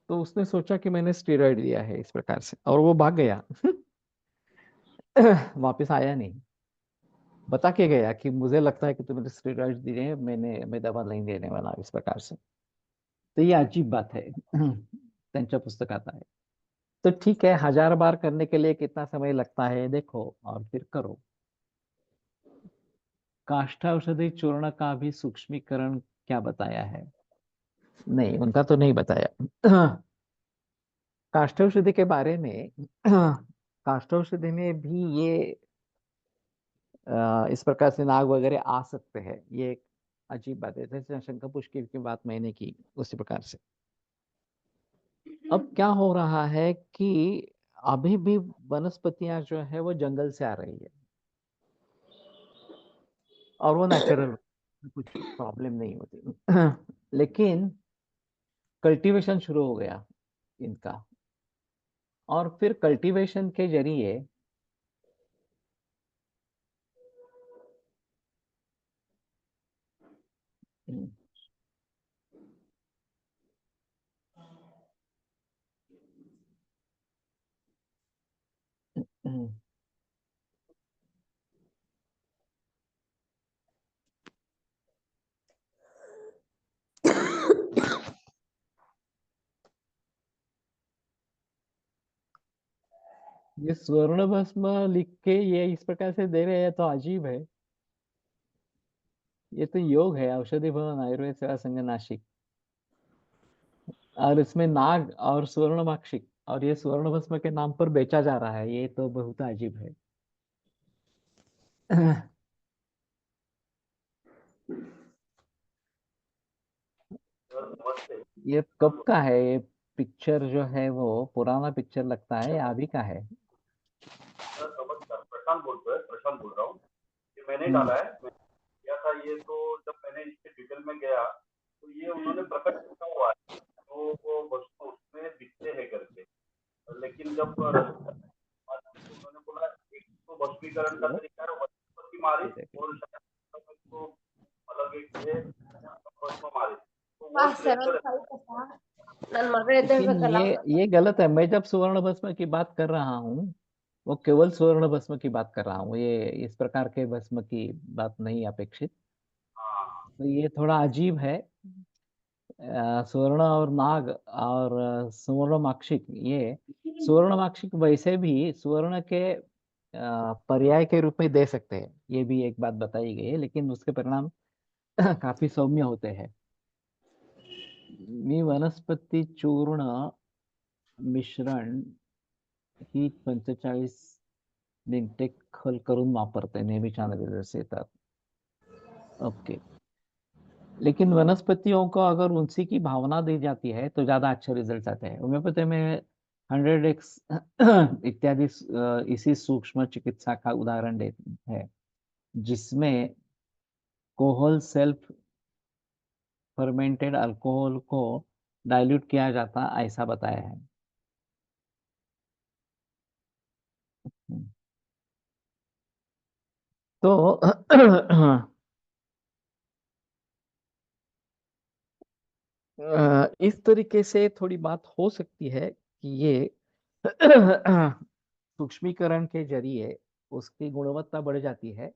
तो उसने सोचा कि मैंने स्टेरॉइड दिया है इस प्रकार से, और वो भाग गया। वापस आया नहीं, बता के गया कि मुझे लगता है कि तुमने स्टेरॉइड दिए हैं, मैं दवा नहीं देने वाला इस प्रकार से। तो ये अजीब बात है। त्यांच्या पुस्तकात आहे। तो ठीक है, 1000 बार करने के लिए कितना समय लगता है देखो और फिर करो। काष्ठौषधि चूर्ण का भी सूक्ष्मीकरण क्या बताया है? नहीं, उनका तो नहीं बताया। काष्ठौषधि के बारे में, काष्ठौषधि में भी ये इस प्रकार से नाग वगैरह आ सकते हैं, ये एक अजीब बात है। जैसे शंकर पुष्कर की बात मैंने की उसी प्रकार से। अब क्या हो रहा है कि अभी भी वनस्पतियां जो है वो जंगल से आ रही है और वो नेचुरल, कुछ प्रॉब्लम नहीं होती। लेकिन कल्टीवेशन शुरू हो गया इनका, और फिर कल्टीवेशन के जरिए हम्म, हम्म, ये स्वर्ण भस्म लिख के ये इस प्रकार से दे रहे हैं तो अजीब है। ये तो योग है, औषधि भवन आयुर्वेद सेवा संघ नासिक, और इसमें नाग और स्वर्ण माक्षिक और ये स्वर्ण भस्म के नाम पर बेचा जा रहा है, ये तो बहुत अजीब है। ये कब का है ये पिक्चर जो है, वो पुराना पिक्चर लगता है या अभी का है? सर नमस्कार, प्रशांत बोलतोय, प्रशांत बोल रहा हूँ। ये मैंने हम्म, डाला है, मैंने किया था ये। तो जब मैंने इसके डिटेल में गया तो ये उन्होंने प्रकट किया हुआ है, तो वो वस्तु उसमें दिखते हैं करके। लेकिन जब तो उन्होंने बोला एक तो भस्मीकरण का हेलो, तरीका है वनस्पति मारिच, एक और सेकंड। शायद इसको अलग एक है भस्म मारिच, तो वो हाँ श्रेष्ठ सेवन रहता फाइव का ನನ್ನ ಮಗಳ लेकिन ಎದ್ದೇಳ್ಬೇಕಲ್ಲ ये गलत है। मैं जब स्वर्ण भस्म की बात कर रहा हूँ वो केवल स्वर्ण भस्म की बात कर रहा हूँ, ये इस प्रकार के भस्म की बात नहीं अपेक्षित। है। हाँ, तो ये थोड़ा अजीब है। स्वर्ण और नाग और स्वर्ण माक्षिक, ये स्वर्ण माक्षिक वैसे भी स्वर्ण के पर्याय के रूप में दे सकते हैं, ये भी एक बात बताई गई है, लेकिन उसके परिणाम काफी सौम्य होते हैं। मी वनस्पति चूर्ण मिश्रण ही 45 मिनिटे खल करून वापरते, नेहमी छान रिझल्ट येतात. ओके. लेकिन वनस्पतियों को अगर उनसी की भावना दी जाती है तो ज्यादा अच्छे रिजल्ट आते हैं. होम्योपैथी में 100x इत्यादि इसी सूक्ष्म चिकित्सा का उदाहरण देते हैं, जिसमें कोहल सेल्फ फर्मेंटेड अल्कोहल को डाइल्यूट किया जाता, ऐसा बताया है. तो इस तरीके से थोड़ी बात हो सकती है कि ये सूक्ष्मीकरण के जरिए उसकी गुणवत्ता बढ़ जाती है,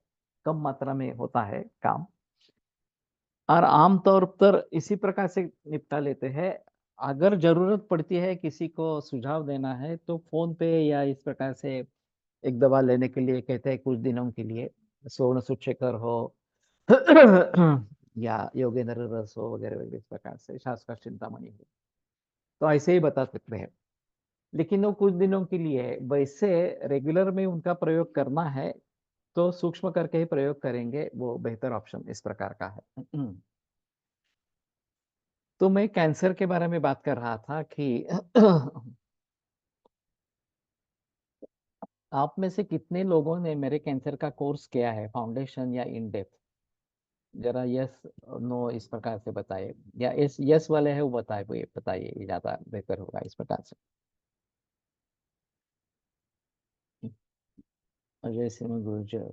कम मात्रा में होता है काम, और आमतौर पर इसी प्रकार से निपटा लेते हैं. अगर जरूरत पड़ती है, किसी को सुझाव देना है, तो फोन पे या इस प्रकार से एक दवा लेने के लिए कहते हैं कुछ दिनों के लिए, स्वर्ण सुचेकर हो या योगेंद्र रस हो वगैरह वगैरह, इस प्रकार से शासका चिंतामणि हो, तो ऐसे ही बता सकते हैं. लेकिन वो कुछ दिनों के लिए, वैसे रेगुलर में उनका प्रयोग करना है तो सूक्ष्म करके ही प्रयोग करेंगे, वो बेहतर ऑप्शन इस प्रकार का है. तो मैं कैंसर के बारे में बात कर रहा था कि आप में से कितने लोगों ने मेरे कैंसर का कोर्स किया है, फाउंडेशन या इन डेप्थ? जरा यस नो इस प्रकार से बताइए, या यस यस वाले हैं वो बताए, वो ये बताइए, ये ज्यादा बेहतर होगा इस प्रकार से. अजय सिंह गुर्जर,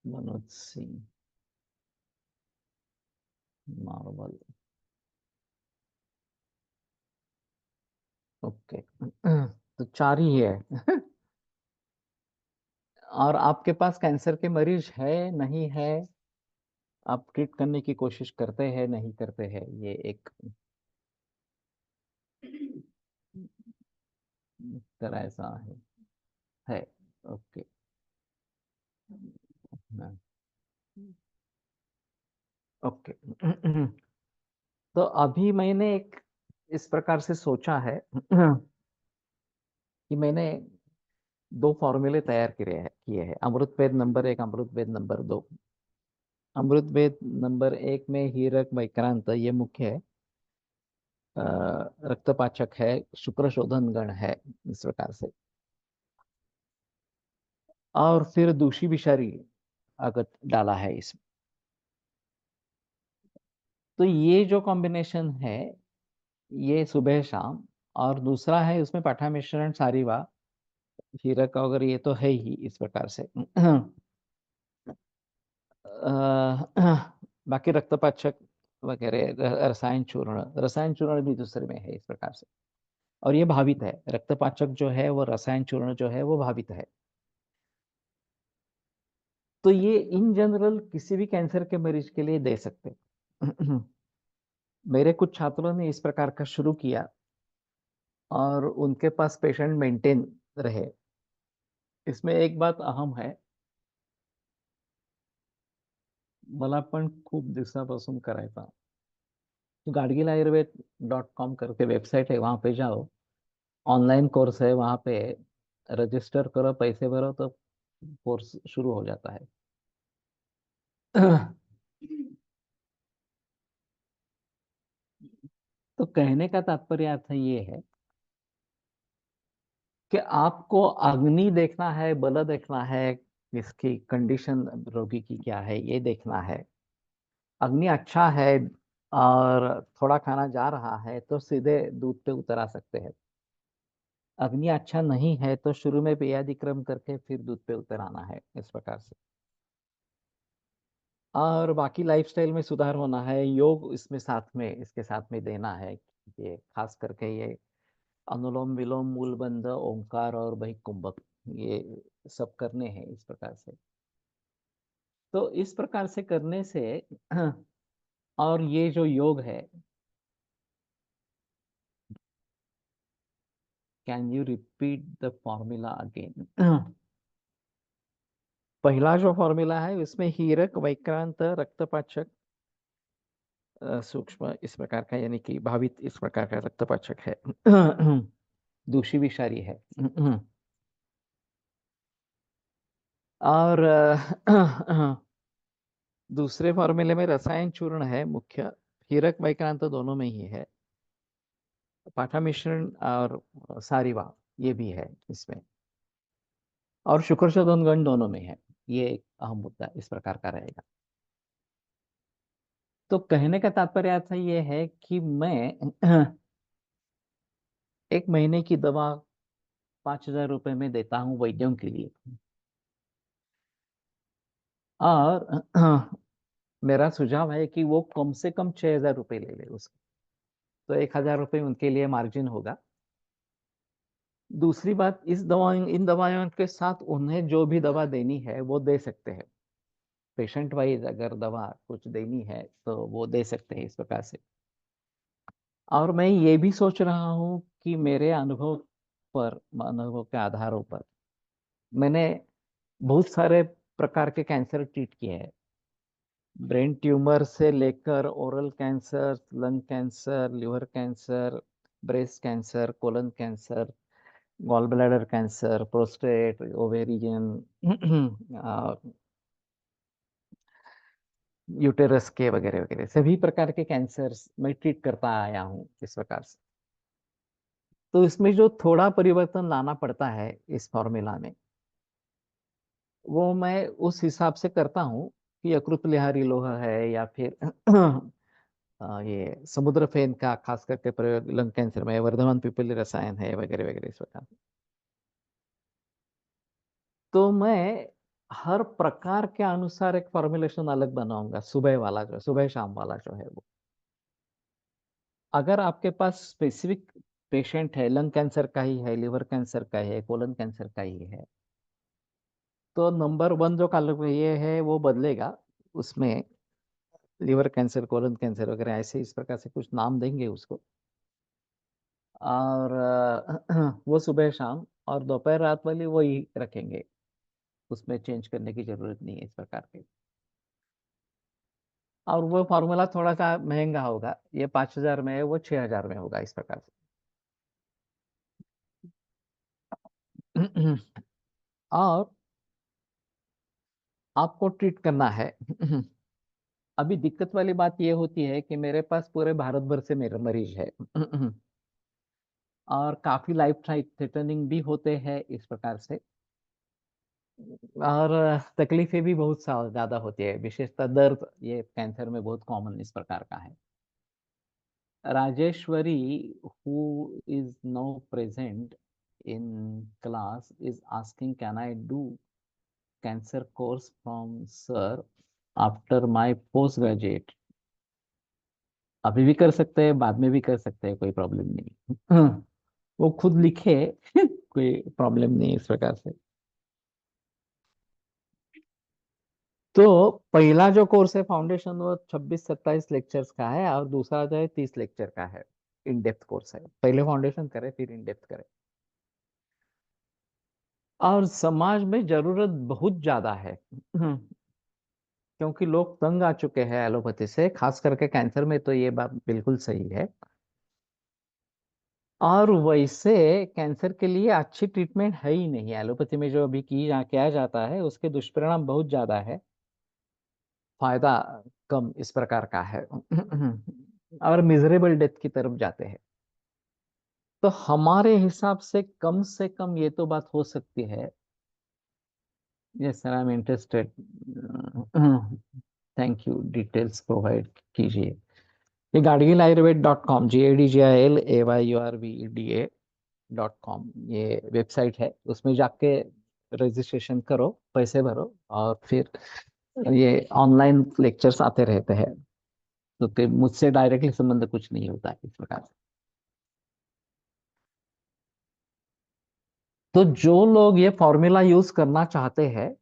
मनोज सिंह, मार्बल. ओके. तो 4 ही है. और आपके पास कैंसर के मरीज है, नहीं है? आप ट्रीट करने की कोशिश करते हैं, नहीं करते हैं? ये एक तरह ऐसा है. ओके. हाँ, ओके. तो अभी मैंने एक इस प्रकार से सोचा है कि मैंने 2 फॉर्मूले तैयार किए हैं, अमृत वेद नंबर 1, अमृत वेद नंबर 2. अमृत वेद नंबर 1 में हीरक वैक्रांत ये मुख्य है, रक्तपाचक है, शुक्र शोधन गण है, इस प्रकार से. और फिर दूषी विषारी अगर डाला है इसमें, तो ये जो कॉम्बिनेशन है, ये सुबह शाम. और दूसरा है उसमें पाठा मिश्रण सारीवा, हीरक वगैरह, ये तो है ही इस प्रकार से. बाकी रक्तपाचक वगैरह, रसायन चूर्ण भी दूसरे में है इस प्रकार से. और ये भावित है, रक्तपाचक जो है वो, रसायन चूर्ण जो है वो भावित है. तो ये इन जनरल किसी भी कैंसर के मरीज के लिए दे सकते हैं. मेरे कुछ छात्रों ने इस प्रकार का शुरू किया और उनके पास पेशेंट मेंटेन रहे. इसमें एक बात अहम है, मला पण खूप दिवसापासून करायचा. तो गाडगिल करके वेबसाइट है, वहां पे जाओ, ऑनलाइन कोर्स है, वहां पे रजिस्टर करो, पैसे भरो, तो कोर्स शुरू हो जाता है. तो कहने का तात्पर्य अर्थ ये है कि आपको अग्नि देखना है, बल देखना है, इसकी कंडीशन रोगी की क्या है ये देखना है. अग्नि अच्छा है और थोड़ा खाना जा रहा है तो सीधे दूध पे उतर आ सकते हैं. अग्नि अच्छा नहीं है तो शुरू में पेयादिक्रम करके फिर दूध पे उतर आना है, इस प्रकार से. और बाकी लाइफस्टाइल में सुधार होना है, योग इसमें साथ में, इसके साथ में देना है. ये खास करके ये अनुलोम विलोम, मूलबंध, ओंकार और बहिकुंभक, ये सब करने हैं इस प्रकार से. तो इस प्रकार से करने से और ये जो योग है, can you repeat the formula again? पहला जो फॉर्मूला है उसमें हीरक वैक्रांत रक्तपाचक सूक्ष्म इस प्रकार का, यानी कि भावित इस प्रकार का रक्तपाचक है। दूषी विषारी है। और दूसरे फॉर्मूले में रसायन चूर्ण है मुख्य, हीरक विक्रांत दोनों में ही है, पाठा मिश्रण और सारिवा ये भी है इसमें, और शुक्र शोधन गण दोनों में है। ये एक अहम मुद्दा इस प्रकार का रहेगा। तो कहने का तात्पर्य था ये है कि मैं एक महीने की दवा 5,000 रुपए में देता हूँ वैद्यों के लिए, और मेरा सुझाव है कि वो कम से कम 6,000 रुपये ले ले उसको, तो 1,000 रुपये उनके लिए मार्जिन होगा। दूसरी बात, इन दवाइयों के साथ उन्हें जो भी दवा देनी है वो दे सकते हैं, पेशेंट वाइज अगर दवा कुछ देनी है तो वो दे सकते हैं इस प्रकार से। और मैं ये भी सोच रहा हूँ कि मेरे अनुभव के आधारों पर मैंने बहुत सारे प्रकार के कैंसर ट्रीट किए हैं, ब्रेन ट्यूमर से लेकर oral cancer, lung cancer, liver cancer, breast cancer, colon cancer, gall bladder cancer, prostate, ovarian, uterus के वगैरह वगैरह सभी प्रकार के कैंसर मैं ट्रीट करता आया हूँ इस प्रकार से। तो इसमें जो थोड़ा परिवर्तन लाना पड़ता है इस फॉर्मूला में, वो मैं उस हिसाब से करता हूँ कि यकृत लिहारी लोह है या फिर ये समुद्र फेन का खास करके प्रयोग लंग कैंसर में, वर्धमान पिपली रसायन है वगैरह वगैरह इस प्रकार। तो मैं हर प्रकार के अनुसार एक फॉर्मुलेशन अलग बनाऊंगा, सुबह वाला जो सुबह शाम वाला जो है वो। अगर आपके पास स्पेसिफिक पेशेंट है, लंग कैंसर का ही है, लिवर कैंसर का है, कोलन कैंसर का ही है, तो नंबर 1 जो कॉलम ये है वो बदलेगा, उसमें लिवर कैंसर, कोलन कैंसर वगैरह ऐसे इस प्रकार से कुछ नाम देंगे उसको। और वो सुबह शाम और दोपहर रात वाली वही रखेंगे, उसमें चेंज करने की जरूरत नहीं है इस प्रकार के। और वो फॉर्मूला थोड़ा सा महंगा होगा, ये 5,000 में है, वो 6,000 में होगा इस प्रकार से। और आपको ट्रीट करना है। अभी दिक्कत वाली बात ये होती है कि मेरे पास पूरे भारत भर से मेरे मरीज है। और काफी लाइफ थ्रेटनिंग भी होते हैं इस प्रकार से, और तकलीफें भी बहुत ज्यादा होती है, विशेषतः दर्द ये कैंसर में बहुत कॉमन इस प्रकार का है। Rajeshwari, who is now present in class, is asking, can I do cancer course from sir after my postgraduate? अभी भी कर सकते हैं, बाद में भी कर सकते हैं, कोई प्रॉब्लम नहीं। वो खुद लिखे, कोई प्रॉब्लम नहीं इस प्रकार से। तो पहला जो कोर्स है फाउंडेशन, वो 26-27 लेक्चर्स का है, और दूसरा जो है 30 लेक्चर का है, इन डेप्थ कोर्स है। पहले फाउंडेशन करे फिर इन डेप्थ करे। और समाज में जरूरत बहुत ज्यादा है, क्योंकि लोग तंग आ चुके हैं एलोपैथी से, खास करके कैंसर में तो ये बात बिल्कुल सही है। और वैसे कैंसर के लिए अच्छी ट्रीटमेंट है ही नहीं एलोपैथी में, जो अभी किया जाता है उसके दुष्परिणाम बहुत ज्यादा है, फायदा कम इस प्रकार का है। और मिजरेबल डेथ की तरफ जाते हैं। तो हमारे हिसाब से कम ये तो बात हो सकती है। Yes sir, I am interested, thank you, details provide कीजिए। ये gargilAyurved.com, GADGILAYURVEDA.com ये वेबसाइट है, उसमें जाके रजिस्ट्रेशन करो, पैसे भरो, और फिर ये ऑनलाइन लेक्चर्स आते रहते हैं। तो मुझसे डायरेक्टली संबंध कुछ नहीं होता है इस प्रकार से। तो जो लोग ये फॉर्मूला यूज करना चाहते हैं,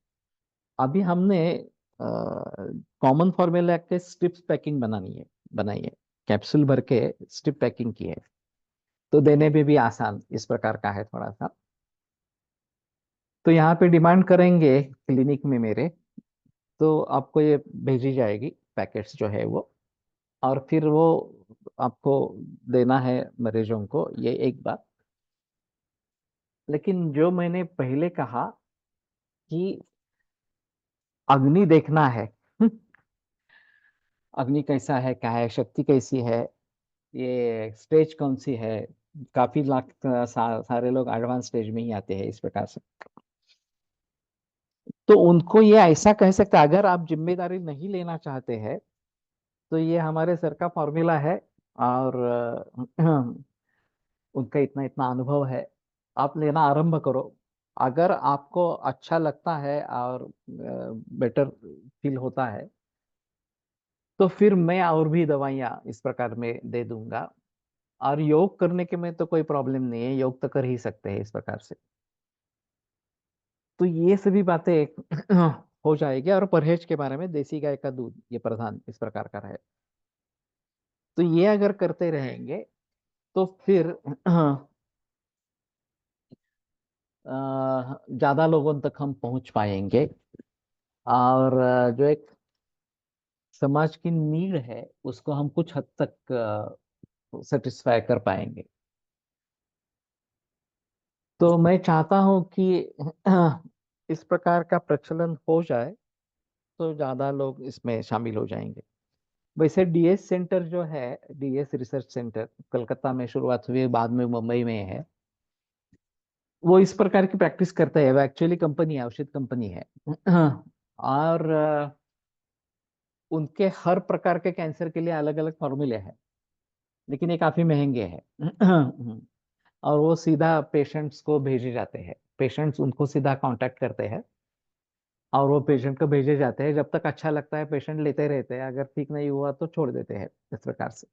अभी हमने कॉमन फॉर्मूला के स्ट्रिप्स पैकिंग बनाई है, कैप्सूल भर के स्ट्रिप पैकिंग की है, तो देने में भी आसान इस प्रकार का है थोड़ा सा। तो यहाँ पे डिमांड करेंगे क्लिनिक में मेरे, तो आपको ये भेजी जाएगी पैकेट्स जो है वो। और फिर वो आपको देना है मरीजों को, ये एक बात। लेकिन जो मैंने पहले कहा कि अग्नि देखना है, अग्नि कैसा है, क्या है, शक्ति कैसी है, ये स्टेज कौन सी है। काफी लाख सारे लोग एडवांस स्टेज में ही आते हैं इस प्रकार से। तो उनको ये ऐसा कह सकते हैं, अगर आप जिम्मेदारी नहीं लेना चाहते हैं तो ये हमारे सर का फॉर्मूला है। और उनका इतना इतना अनुभव है, आप लेना आरंभ करो। अगर आपको अच्छा लगता है और बेटर फील होता है तो फिर मैं और भी दवाइयाँ इस प्रकार में दे दूंगा। और योग करने के में तो कोई प्रॉब्लम नहीं है, योग तो कर ही सकते हैं इस प्रकार से। तो ये सभी बातें हो जाएगी। और परहेज के बारे में, देसी गाय का दूध ये प्रधान इस प्रकार का रहे, तो ये अगर करते रहेंगे तो फिर ज्यादा लोगों तक हम पहुंच पाएंगे। और जो एक समाज की नीड है उसको हम कुछ हद तक सेटिस्फाई कर पाएंगे। तो मैं चाहता हूं कि इस प्रकार का प्रचलन हो जाए तो ज्यादा लोग इसमें शामिल हो जाएंगे। वैसे डीएस सेंटर जो है, डीएस रिसर्च सेंटर कलकत्ता में शुरुआत हुई, बाद में मुंबई में है। वो इस प्रकार की प्रैक्टिस करता है। वो एक्चुअली कंपनी है, औषध कंपनी है। और उनके हर प्रकार के कैंसर के लिए अलग अलग फॉर्मूले हैं, लेकिन ये काफी महंगे हैं। और वो सीधा पेशेंट्स को भेजे जाते हैं, पेशेंट्स उनको सीधा कांटेक्ट करते हैं और वो पेशेंट को भेजे जाते हैं। जब तक अच्छा लगता है पेशेंट लेते रहते हैं, अगर ठीक नहीं हुआ तो छोड़ देते हैं इस प्रकार से।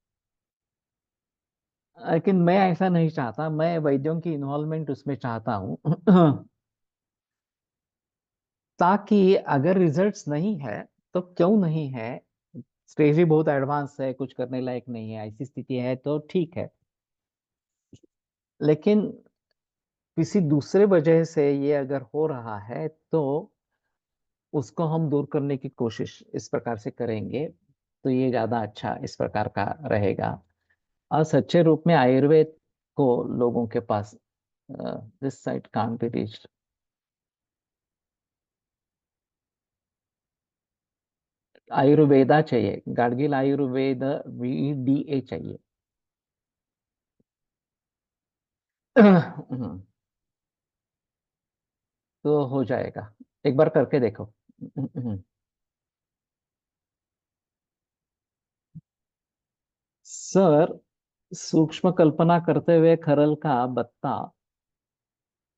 लेकिन मैं ऐसा नहीं चाहता, मैं वैद्यों की इन्वॉल्वमेंट उसमें चाहता हूँ। ताकि अगर रिजल्ट्स नहीं है तो क्यों नहीं है, स्टेज ही बहुत एडवांस है, कुछ करने लायक नहीं है, ऐसी स्थिति है तो ठीक है। लेकिन किसी दूसरे वजह से ये अगर हो रहा है तो उसको हम दूर करने की कोशिश इस प्रकार से करेंगे तो ये ज्यादा अच्छा इस प्रकार का रहेगा। और सच्चे रूप में आयुर्वेद को लोगों के पास, this site can't be reached. Ayurveda चाहिए, गाडगिल आयुर्वेद VDA चाहिए। तो हो जाएगा, एक बार करके देखो। सर, सूक्ष्म कल्पना करते हुए खरल का बत्ता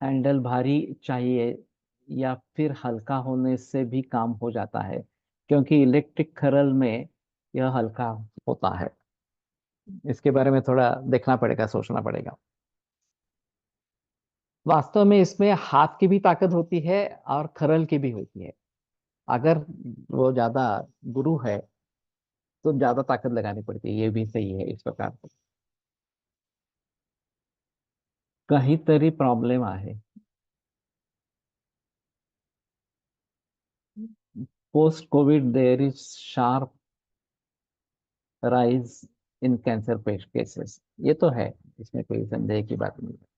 हैंडल भारी चाहिए या फिर हल्का होने से भी काम हो जाता है? क्योंकि इलेक्ट्रिक खरल में यह हल्का होता है। इसके बारे में थोड़ा देखना पड़ेगा, सोचना पड़ेगा। वास्तव में इसमें हाथ की भी ताकत होती है और खरल की भी होती है। अगर वो ज्यादा गुरु है तो ज्यादा ताकत लगानी पड़ती है, ये भी सही है इस प्रकार से। काहीतरी प्रॉब्लेम आहे। Post COVID there is sharp rise in cancer पेश केसेस, ये तो है, इसमें कोई संदेह की बात नहीं है।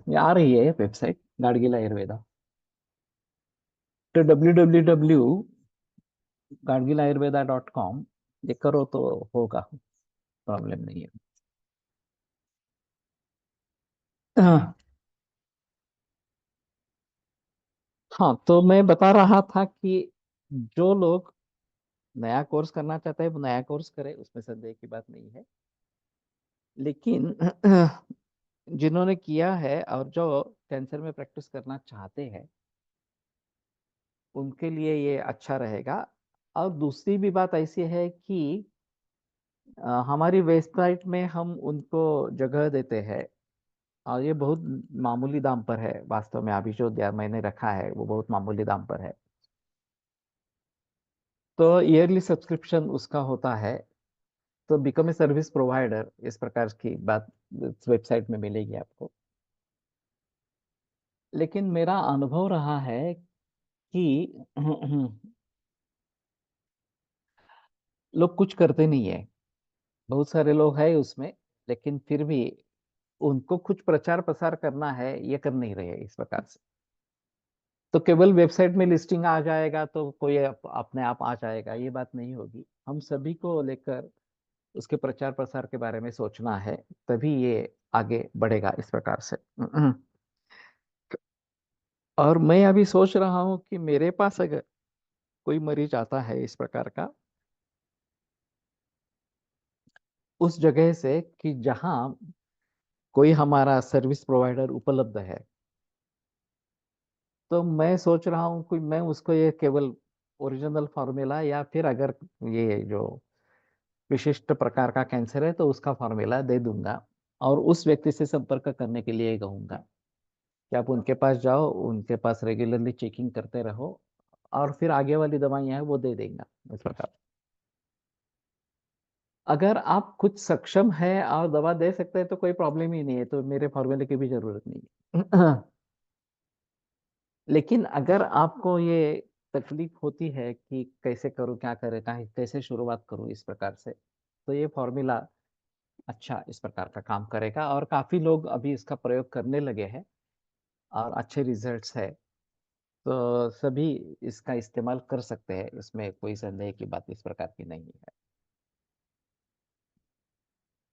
ये आ रही है वेबसाइट गाडगिल आयुर्वेदा, तो www.gadgilayurveda.com, ये करो तो होगा, प्रॉब्लम नहीं है। हाँ, तो मैं बता रहा था कि जो लोग नया कोर्स करना चाहते हैं वो नया कोर्स करे, उसमें संदेह की बात नहीं है। लेकिन जिन्होंने किया है और जो कैंसर में प्रैक्टिस करना चाहते हैं उनके लिए ये अच्छा रहेगा। और दूसरी भी बात ऐसी है कि हमारी वेबसाइट में हम उनको जगह देते हैं और ये बहुत मामूली दाम पर है वास्तव में, अभी जो मैंने रखा है वो बहुत मामूली दाम पर है। तो ईयरली सब्सक्रिप्शन उसका होता है। तो बिकम ए सर्विस प्रोवाइडर इस प्रकार की बात वेबसाइट में मिलेगी आपको। लेकिन मेरा अनुभव रहा है कि लोग कुछ करते नहीं है। बहुत सारे लोग हैं उसमें, लेकिन फिर भी उनको कुछ प्रचार प्रसार करना है, ये कर नहीं रहे इस प्रकार से। तो केवल वेबसाइट में लिस्टिंग आ जाएगा तो कोई अपने आप आ जाएगा, ये बात नहीं होगी। हम सभी को लेकर उसके प्रचार प्रसार के बारे में सोचना है, तभी ये आगे बढ़ेगा इस प्रकार से। और मैं अभी सोच रहा हूँ कि मेरे पास अगर कोई मरीज आता है इस प्रकार का, उस जगह से कि जहाँ कोई हमारा सर्विस प्रोवाइडर उपलब्ध है, तो मैं सोच रहा हूँ कि मैं उसको ये केवल ओरिजिनल फार्मूला, या फिर अगर ये जो विशिष्ट प्रकार का कैंसर है तो उसका फार्मूला दे दूंगा, और उस व्यक्ति से संपर्क करने के लिए कहूंगा कि आप उनके पास जाओ, उनके पास रेगुलरली चेकिंग करते रहो, और फिर आगे वाली दवाइयां हैं वो दे देंगे इस प्रकार। अगर आप खुद सक्षम है और दवा दे सकते हैं तो कोई प्रॉब्लम ही नहीं है, तो मेरे फॉर्मूले की भी जरूरत नहीं है। लेकिन अगर आपको ये तकलीफ होती है कि कैसे करूं, क्या करें, कैसे शुरुआत करूं इस प्रकार से, तो ये फॉर्मूला अच्छा इस प्रकार का काम करेगा, और काफी लोग अभी इसका प्रयोग करने लगे हैं और अच्छे रिजल्ट्स है। तो सभी इसका इस्तेमाल कर सकते हैं, इसमें कोई संदेह की बात इस प्रकार की नहीं है।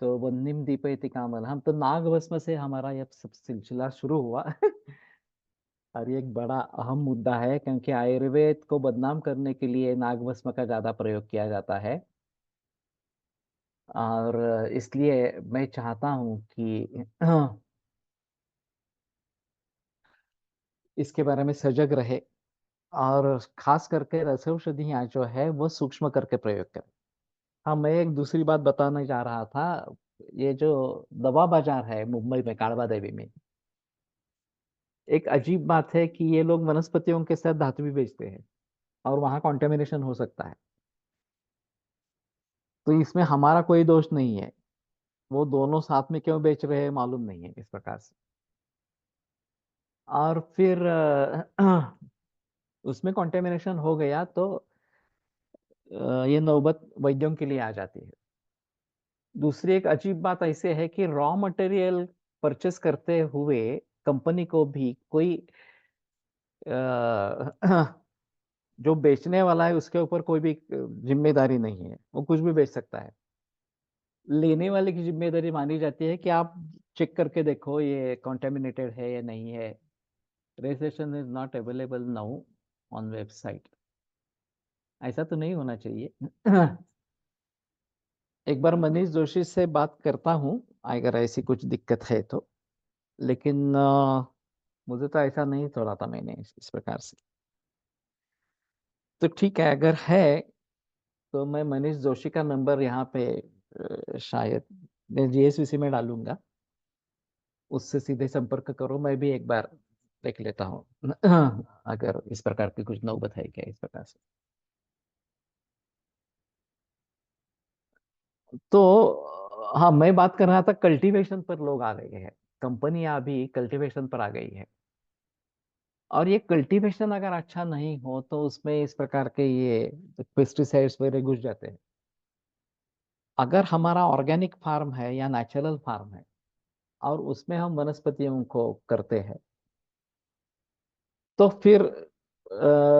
तो वन्निम दीपयति कामल, हम तो नाग भस्म से हमारा यह सब सिलसिला शुरू हुआ। और ये एक बड़ा अहम मुद्दा है, क्योंकि आयुर्वेद को बदनाम करने के लिए नाग भस्म का ज्यादा प्रयोग किया जाता है। और इसलिए मैं चाहता हूँ कि इसके बारे में सजग रहे, और खास करके रसौषधियाँ जो है वो सूक्ष्म करके प्रयोग करें। हाँ, मैं एक दूसरी बात बताने जा रहा था। ये जो दवा बाजार है मुंबई में, काड़वा देवी में, एक अजीब बात है कि ये लोग वनस्पतियों के साथ धातु भी बेचते हैं, और वहां कॉन्टेमिनेशन हो सकता है। तो इसमें हमारा कोई दोष नहीं है। वो दोनों साथ में क्यों बेच रहे हैं मालूम नहीं है इस प्रकार से। और फिर उसमें कॉन्टेमिनेशन हो गया तो ये नौबत वैद्यों के लिए आ जाती है। दूसरी एक अजीब बात ऐसे है कि रॉ मटेरियल परचेस करते हुए कंपनी को भी कोई अ, जो बेचने वाला है उसके ऊपर कोई भी जिम्मेदारी नहीं है, वो कुछ भी बेच सकता है। लेने वाले की जिम्मेदारी मानी जाती है कि आप चेक करके देखो ये कॉन्टेमिनेटेड है या नहीं है। Registration is not available now on website. ऐसा तो नहीं होना चाहिए। एक बार मनीष जोशी से बात करता हूँ अगर ऐसी कुछ दिक्कत है तो। लेकिन मुझे तो ऐसा नहीं छोड़ा था मैंने इस प्रकार से। तो ठीक है, अगर है तो मैं मनीष जोशी का नंबर यहाँ पे शायद मैं जीएसवीसी में डालूंगा, उससे सीधे संपर्क करो। मैं भी एक बार देख लेता हूँ अगर इस प्रकार की कुछ नौबत है क्या इस प्रकार से। तो हाँ, मैं बात कर रहा था कल्टीवेशन पर लोग आ गए हैं। कंपनियां अभी कल्टीवेशन पर आ गई है, और ये कल्टीवेशन अगर अच्छा नहीं हो तो उसमें इस प्रकार के ये पेस्टिसाइड्स वगैरह घुस जाते हैं। अगर हमारा ऑर्गेनिक फार्म है या नेचुरल फार्म है और उसमें हम वनस्पतियों को करते हैं, तो फिर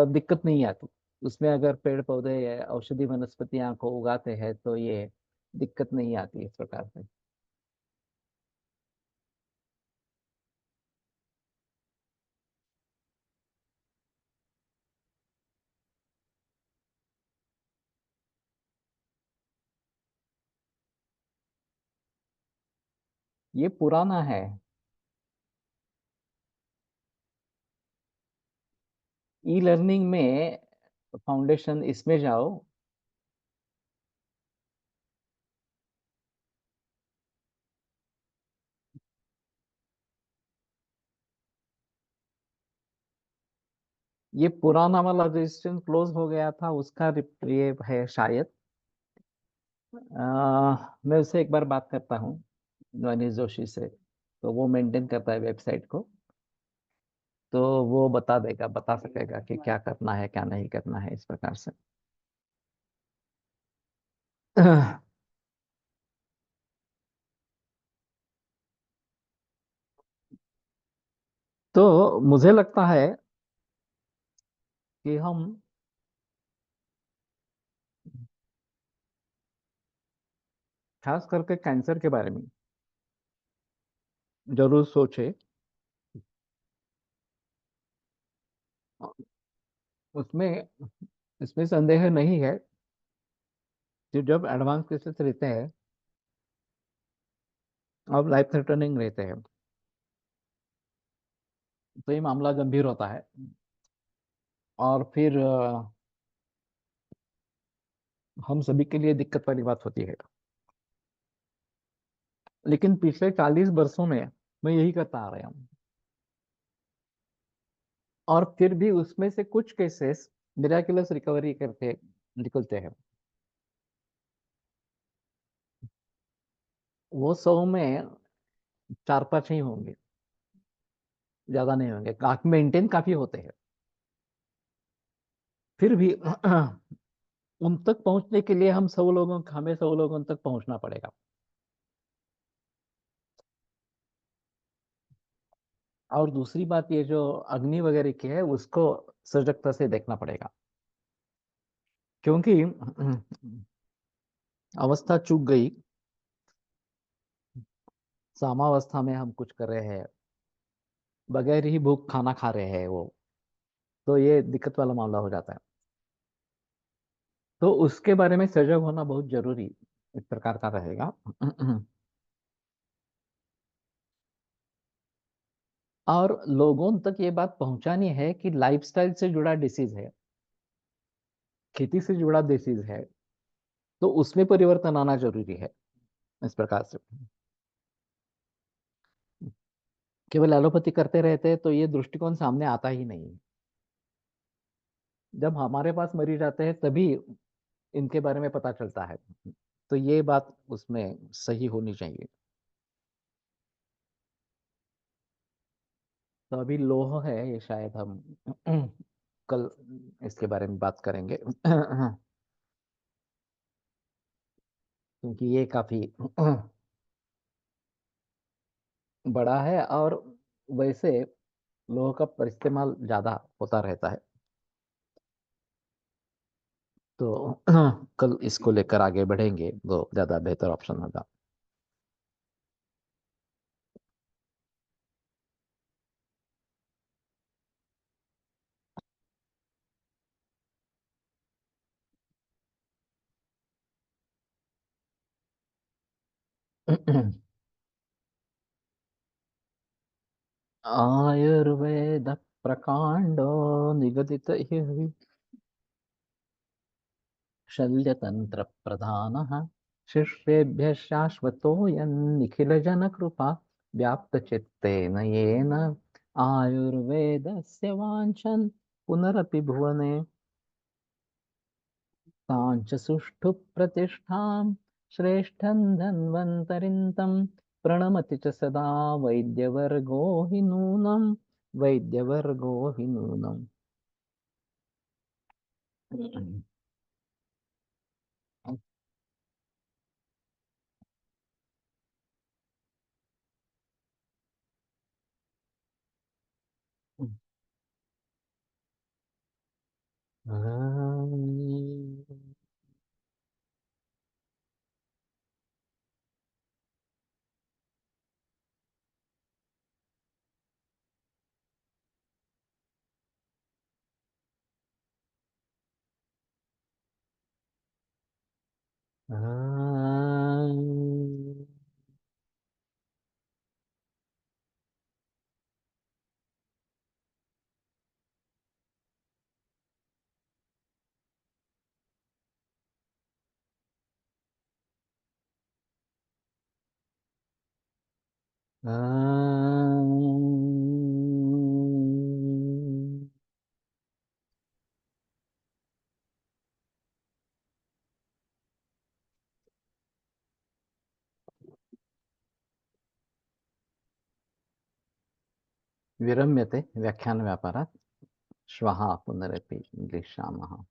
दिक्कत नहीं आती। उसमें अगर पेड़ पौधे या औषधि वनस्पतियां को उगाते हैं तो ये दिक्कत नहीं आती इस प्रकार से। ये पुराना है। ई लर्निंग में फाउंडेशन, इसमें जाओ। ये पुराना वाला रजिस्ट्रेशन क्लोज हो गया था, उसका ये है शायद। मैं उससे एक बार बात करता हूँ, मनीष जोशी से। तो वो मेंटेन करता है वेबसाइट को, तो वो बता देगा, बता सकेगा कि क्या करना है क्या नहीं करना है, इस प्रकार से। तो मुझे लगता है कि हम खास करके कैंसर के बारे में जरूर सोचे। उसमें इसमें संदेह नहीं है कि जब एडवांस केसेस रहते हैं और लाइफ थ्रेटनिंग रहते हैं, तो ये मामला गंभीर होता है। और फिर हम सभी के लिए दिक्कत वाली बात होती है। लेकिन पिछले 40 वर्षों में मैं यही करता आ रहा हूँ, और फिर भी उसमें से कुछ केसेस मिराकुलस रिकवरी करके निकलते हैं। वो 100 में 4-5 ही होंगे, ज्यादा नहीं होंगे। काफी मेंटेन काफी होते हैं। फिर भी उन तक पहुंचने के लिए हमें 100 लोगों तक पहुंचना पड़ेगा। और दूसरी बात, ये जो अग्नि वगैरह की है, उसको सजगता से देखना पड़ेगा। क्योंकि अवस्था चूक गई, सामावस्था में हम कुछ कर रहे हैं, बगैर ही भूख खाना खा रहे हैं वो, तो ये दिक्कत वाला मामला हो जाता है। तो उसके बारे में सजग होना बहुत जरूरी इस प्रकार का रहेगा। और लोगों तक ये बात पहुंचानी है कि लाइफस्टाइल से जुड़ा डिसीज है, खेती से जुड़ा डिसीज है, तो उसमें परिवर्तन आना जरूरी है। इस प्रकार से केवल एलोपैथी करते रहते हैं तो ये दृष्टिकोण सामने आता ही नहीं है। जब हमारे पास मरीज आते हैं तभी इनके बारे में पता चलता है। तो ये बात उसमें सही होनी चाहिए। तो अभी लोह है, ये शायद हम कल इसके बारे में बात करेंगे। क्योंकि ये काफी बड़ा है, और वैसे लोह का इस्तेमाल ज्यादा होता रहता है। तो कल इसको लेकर आगे बढ़ेंगे तो ज्यादा बेहतर ऑप्शन होगा। आयुर्वेद प्रकांडो निगदित शल्यतंत्र प्रधानः शिष्येभ्यः शाश्वतोऽयन्निखिलजनकृपा व्याप्तचित्तेन येन आयुर्वेदस्य वाञ्छन् पुनरपि भुवने ताञ्च सुष्ठु प्रतिष्ठां श्रेष्ठं धन्वन्तरिं तं प्रणमति च सदा वैद्यवर्गो हि नूनं, वैद्यवर्गो हि नूनम्। विरम्यते व्याख्यानव्यापारात्। श्वः पुनरपि मिलिष्यामः।